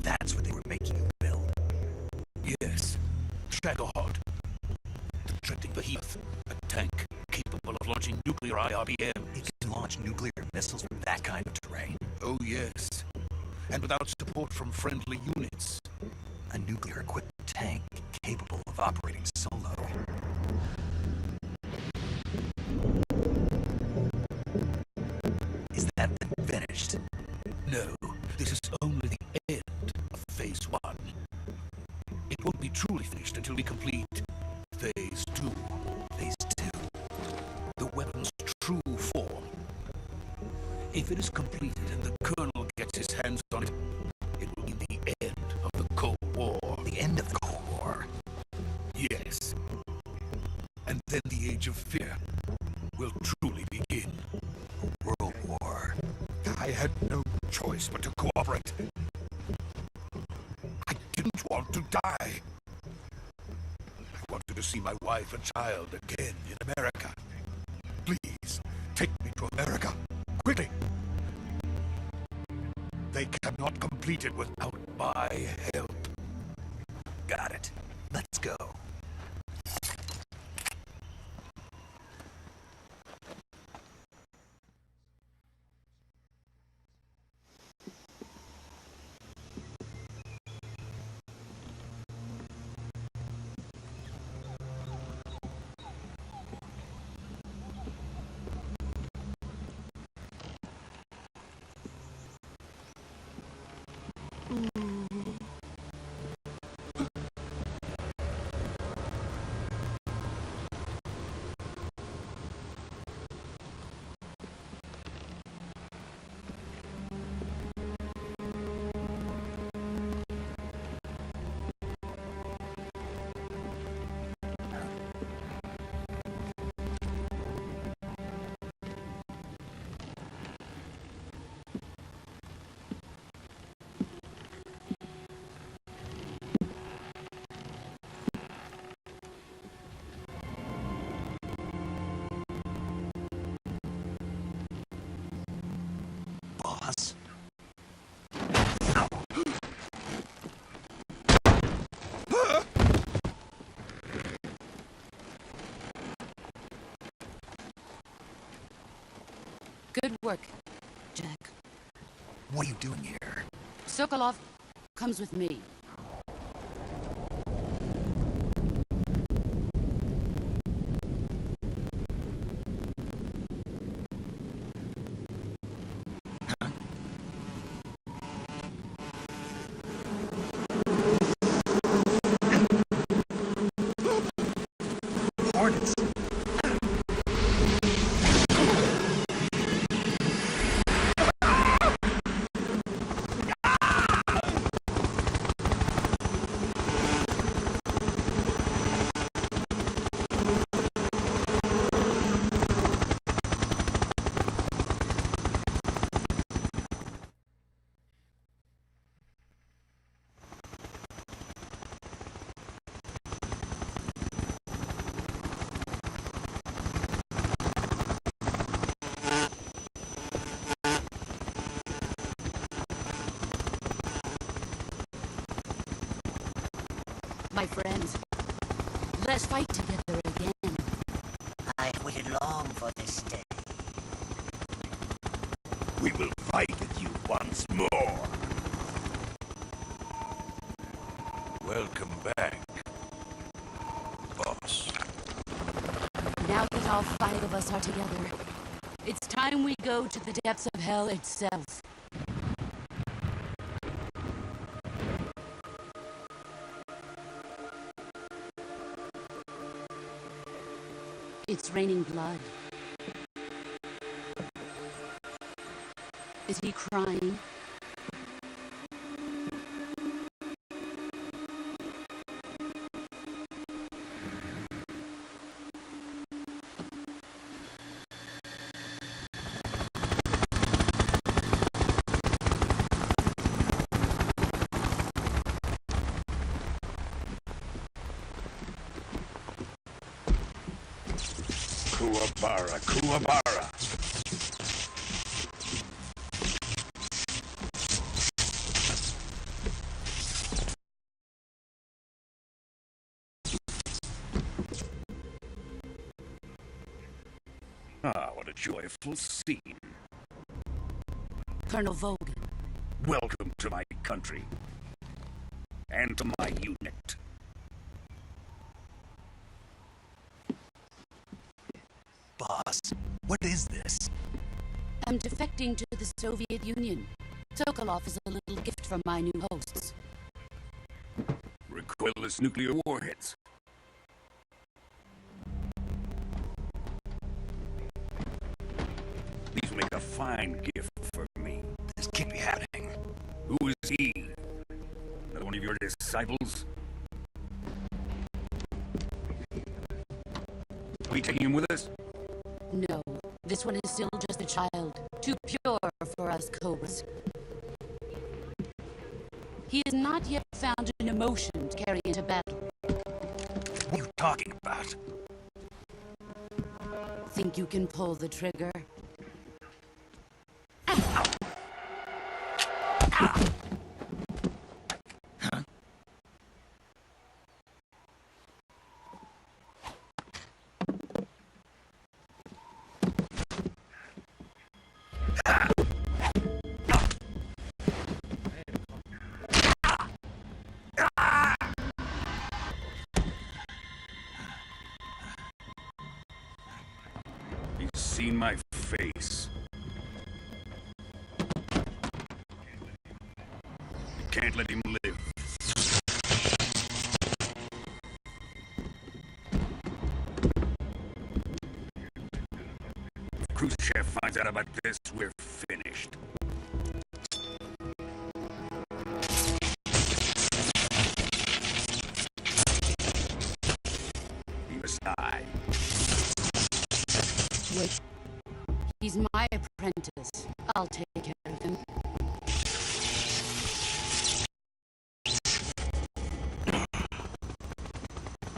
That's what they were making you build. Yes. Shadowheart. The Drifting Behemoth. A tank capable of launching nuclear IRBMs. It can launch nuclear missiles from that kind of terrain. Oh, yes. And without support from friendly units. A nuclear-equipped tank capable of operating solo. Is that then finished? No, this is only the end of Phase 1. It won't be truly finished until we complete Phase 2. Phase 2? The weapon's true form. If it is completed and the Colonel gets his hands on it, it will be the end of the Cold War. The end of the Cold War? Yes. And then the Age of Fear will truly begin. A world war. I had no choice but to cooperate. I didn't want to die. I wanted to see my wife and child again in America. Please, take me to America. Quickly. They cannot complete it without my help. Got it. Let's go. Boss? Good work, Jack. What are you doing here? Sokolov comes with me. Hornets. My friends, let's fight together again. I've waited long for this day. We will fight with you once more. Welcome back, boss. Now that all 5 of us are together, it's time we go to the depths of hell itself. It's raining blood. Is he crying? Kuwabara, Kuwabara. Ah, what a joyful scene. Colonel Vogan. Welcome to my country. And to my unit. Boss, what is this? I'm defecting to the Soviet Union. Sokolov is a little gift from my new hosts. Recoilless nuclear warheads. These will make a fine gift for me. This can't be happening. Who is he? Another one of your disciples? Are we taking him with us? No, this one is still just a child. Too pure for us Cobras. He has not yet found an emotion to carry into battle. What are you talking about? Think you can pull the trigger? seen my face. You can't let him live. If Khrushchev finds out about this, we're finished. He must die. Wait. He's my apprentice. I'll take care of him.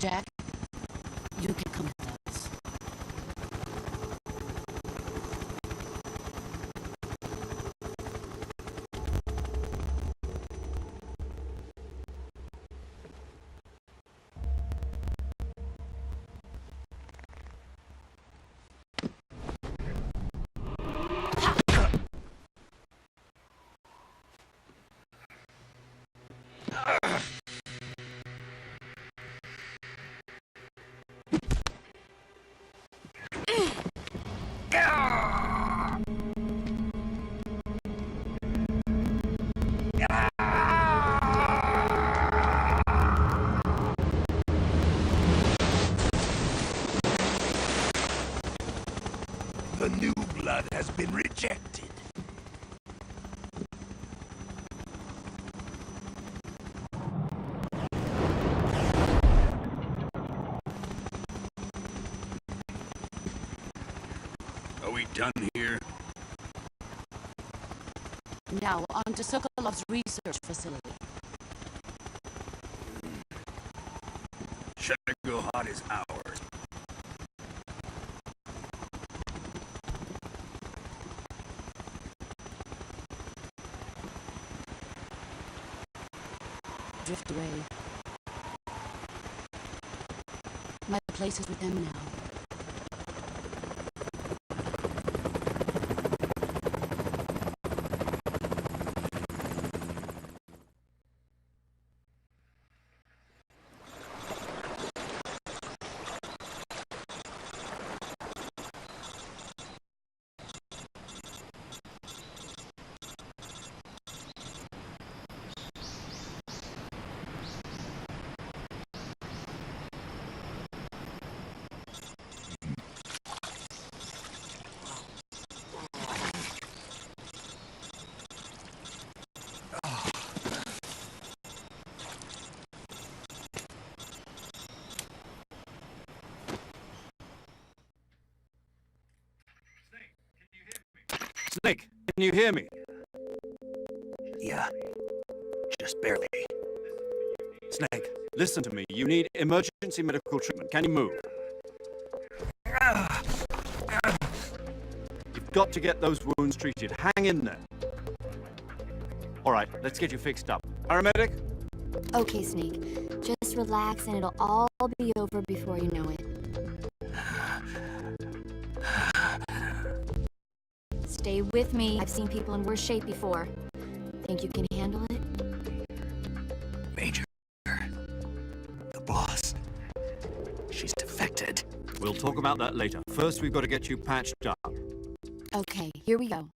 Jack, you can come with us. The new blood has been rejected. Are we done here? Now, on to Sokolov's research facility. Shadowgard is ours. Drift away. My place is with them now. Snake, can you hear me? Yeah, just barely. Snake, listen to me. You need emergency medical treatment. Can you move? You've got to get those wounds treated. Hang in there. All right, let's get you fixed up. Paramedic? Okay, Snake. Just relax and it'll all be over before you know it. Stay with me. I've seen people in worse shape before. Think you can handle it? Major, the boss, she's defected. We'll talk about that later. First, we've got to get you patched up. Okay, here we go.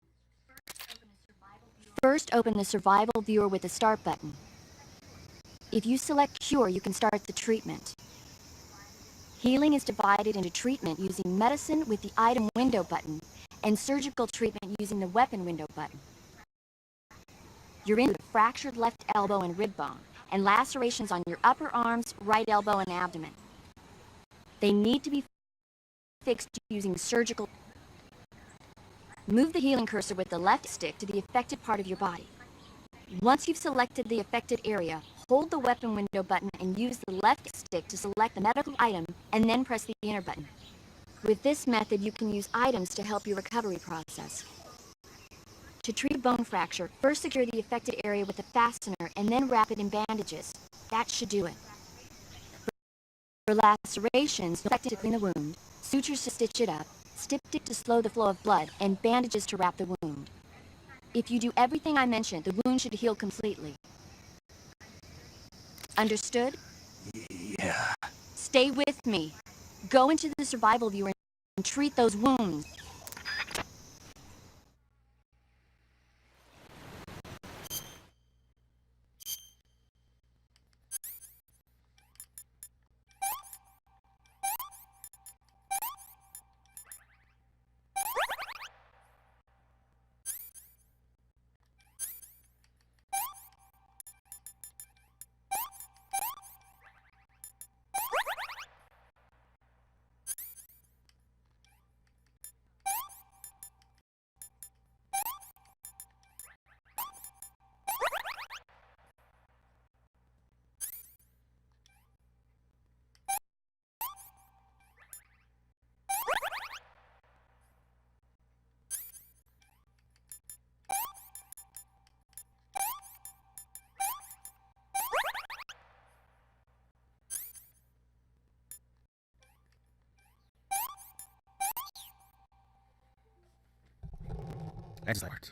First, open the survival viewer with the start button. If you select cure, you can start the treatment. Healing is divided into treatment using medicine with the item window button and surgical treatment using the weapon window button. You're in with a fractured left elbow and rib bone and lacerations on your upper arms, right elbow, and abdomen. They need to be fixed using surgical. Move the healing cursor with the left stick to the affected part of your body. Once you've selected the affected area, hold the weapon window button and use the left stick to select the medical item and then press the enter button. With this method, you can use items to help your recovery process. To treat a bone fracture, first secure the affected area with a fastener and then wrap it in bandages. That should do it. For lacerations, infected to clean the wound, sutures to stitch it up, styptic to slow the flow of blood, and bandages to wrap the wound. If you do everything I mentioned, the wound should heal completely. Understood? Yeah. Stay with me. Go into the survival viewer and treat those wounds. Excellent.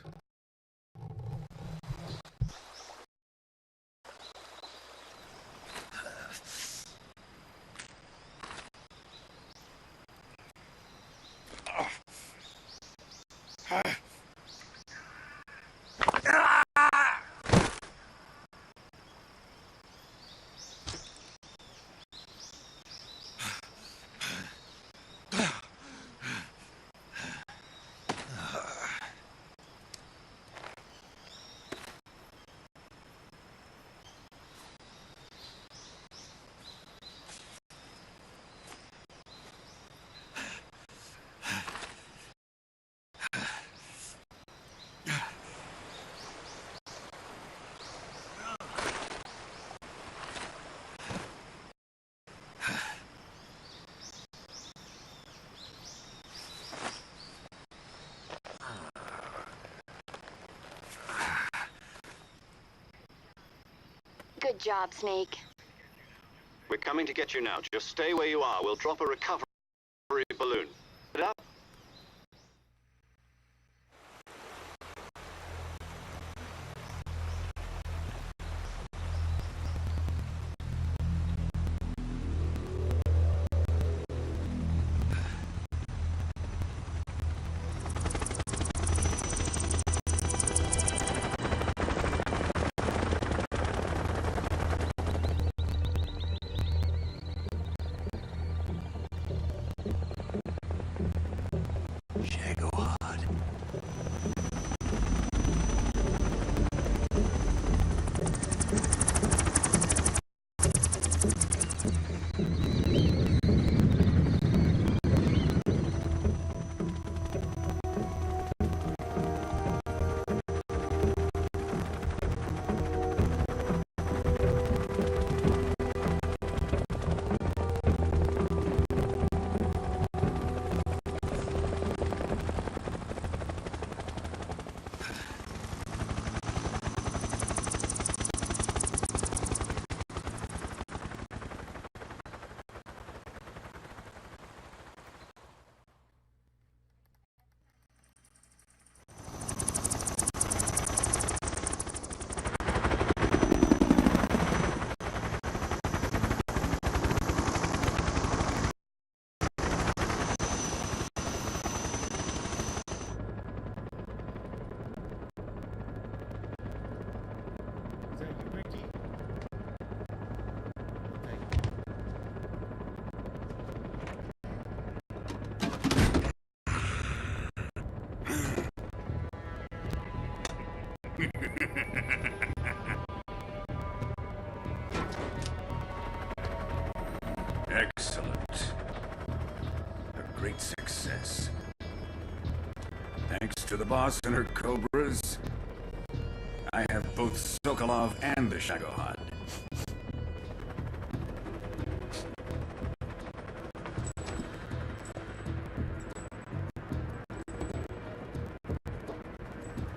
Good job, Snake. We're coming to get you now. Just stay where you are. We'll drop a recovery balloon. Put it up. Excellent. A great success. Thanks to the boss and her Cobras, I have both Sokolov and the Shagohod.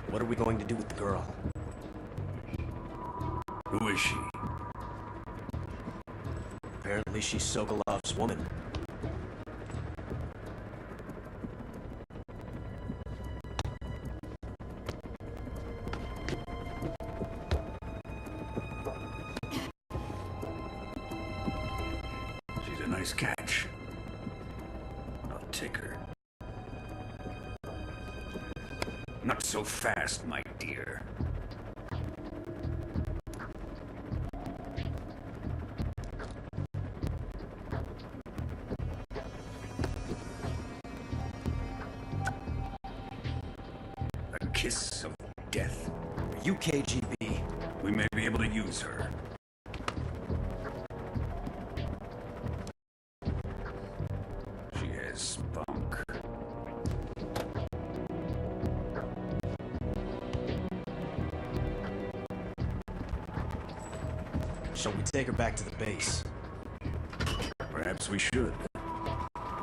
What are we going to do with the girl? Who is she? Apparently she's Sokolov's woman. She's a nice catch. I'll take her. Not so fast, my dear. A kiss of death. Are you KGB? We may be able to use her. She has spunk. Shall we take her back to the base? Perhaps we should.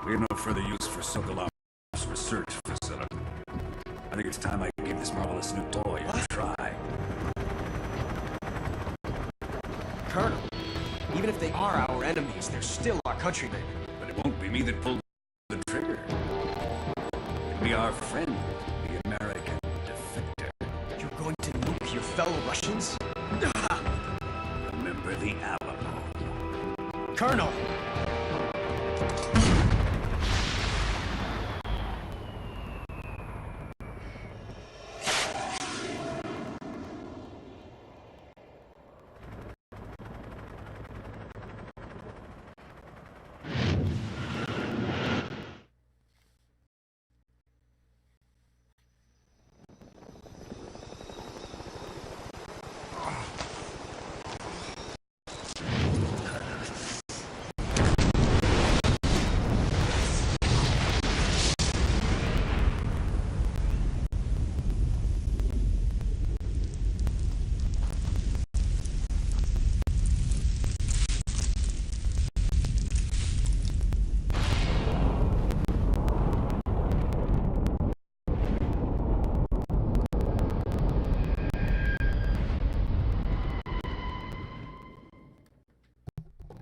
We have no further use for Sokolov's research facility. I think it's time I give this marvelous new toy a try. Colonel, even if they are our enemies, they're still our countrymen. But it won't be me that pulled the trigger. It'll be our friend, the American Colonel!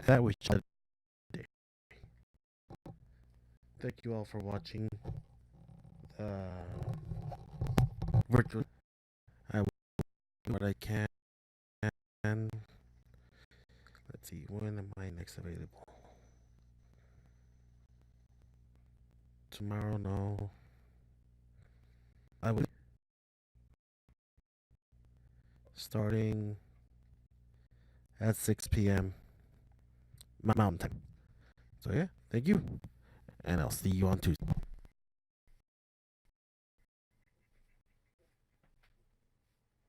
That was just today. Thank you all for watching virtual. I will do what I can. Let's see, when am I next available? Tomorrow, no. I will starting at 6 p.m. Mountain Time. So yeah, thank you, and I'll see you on Tuesday.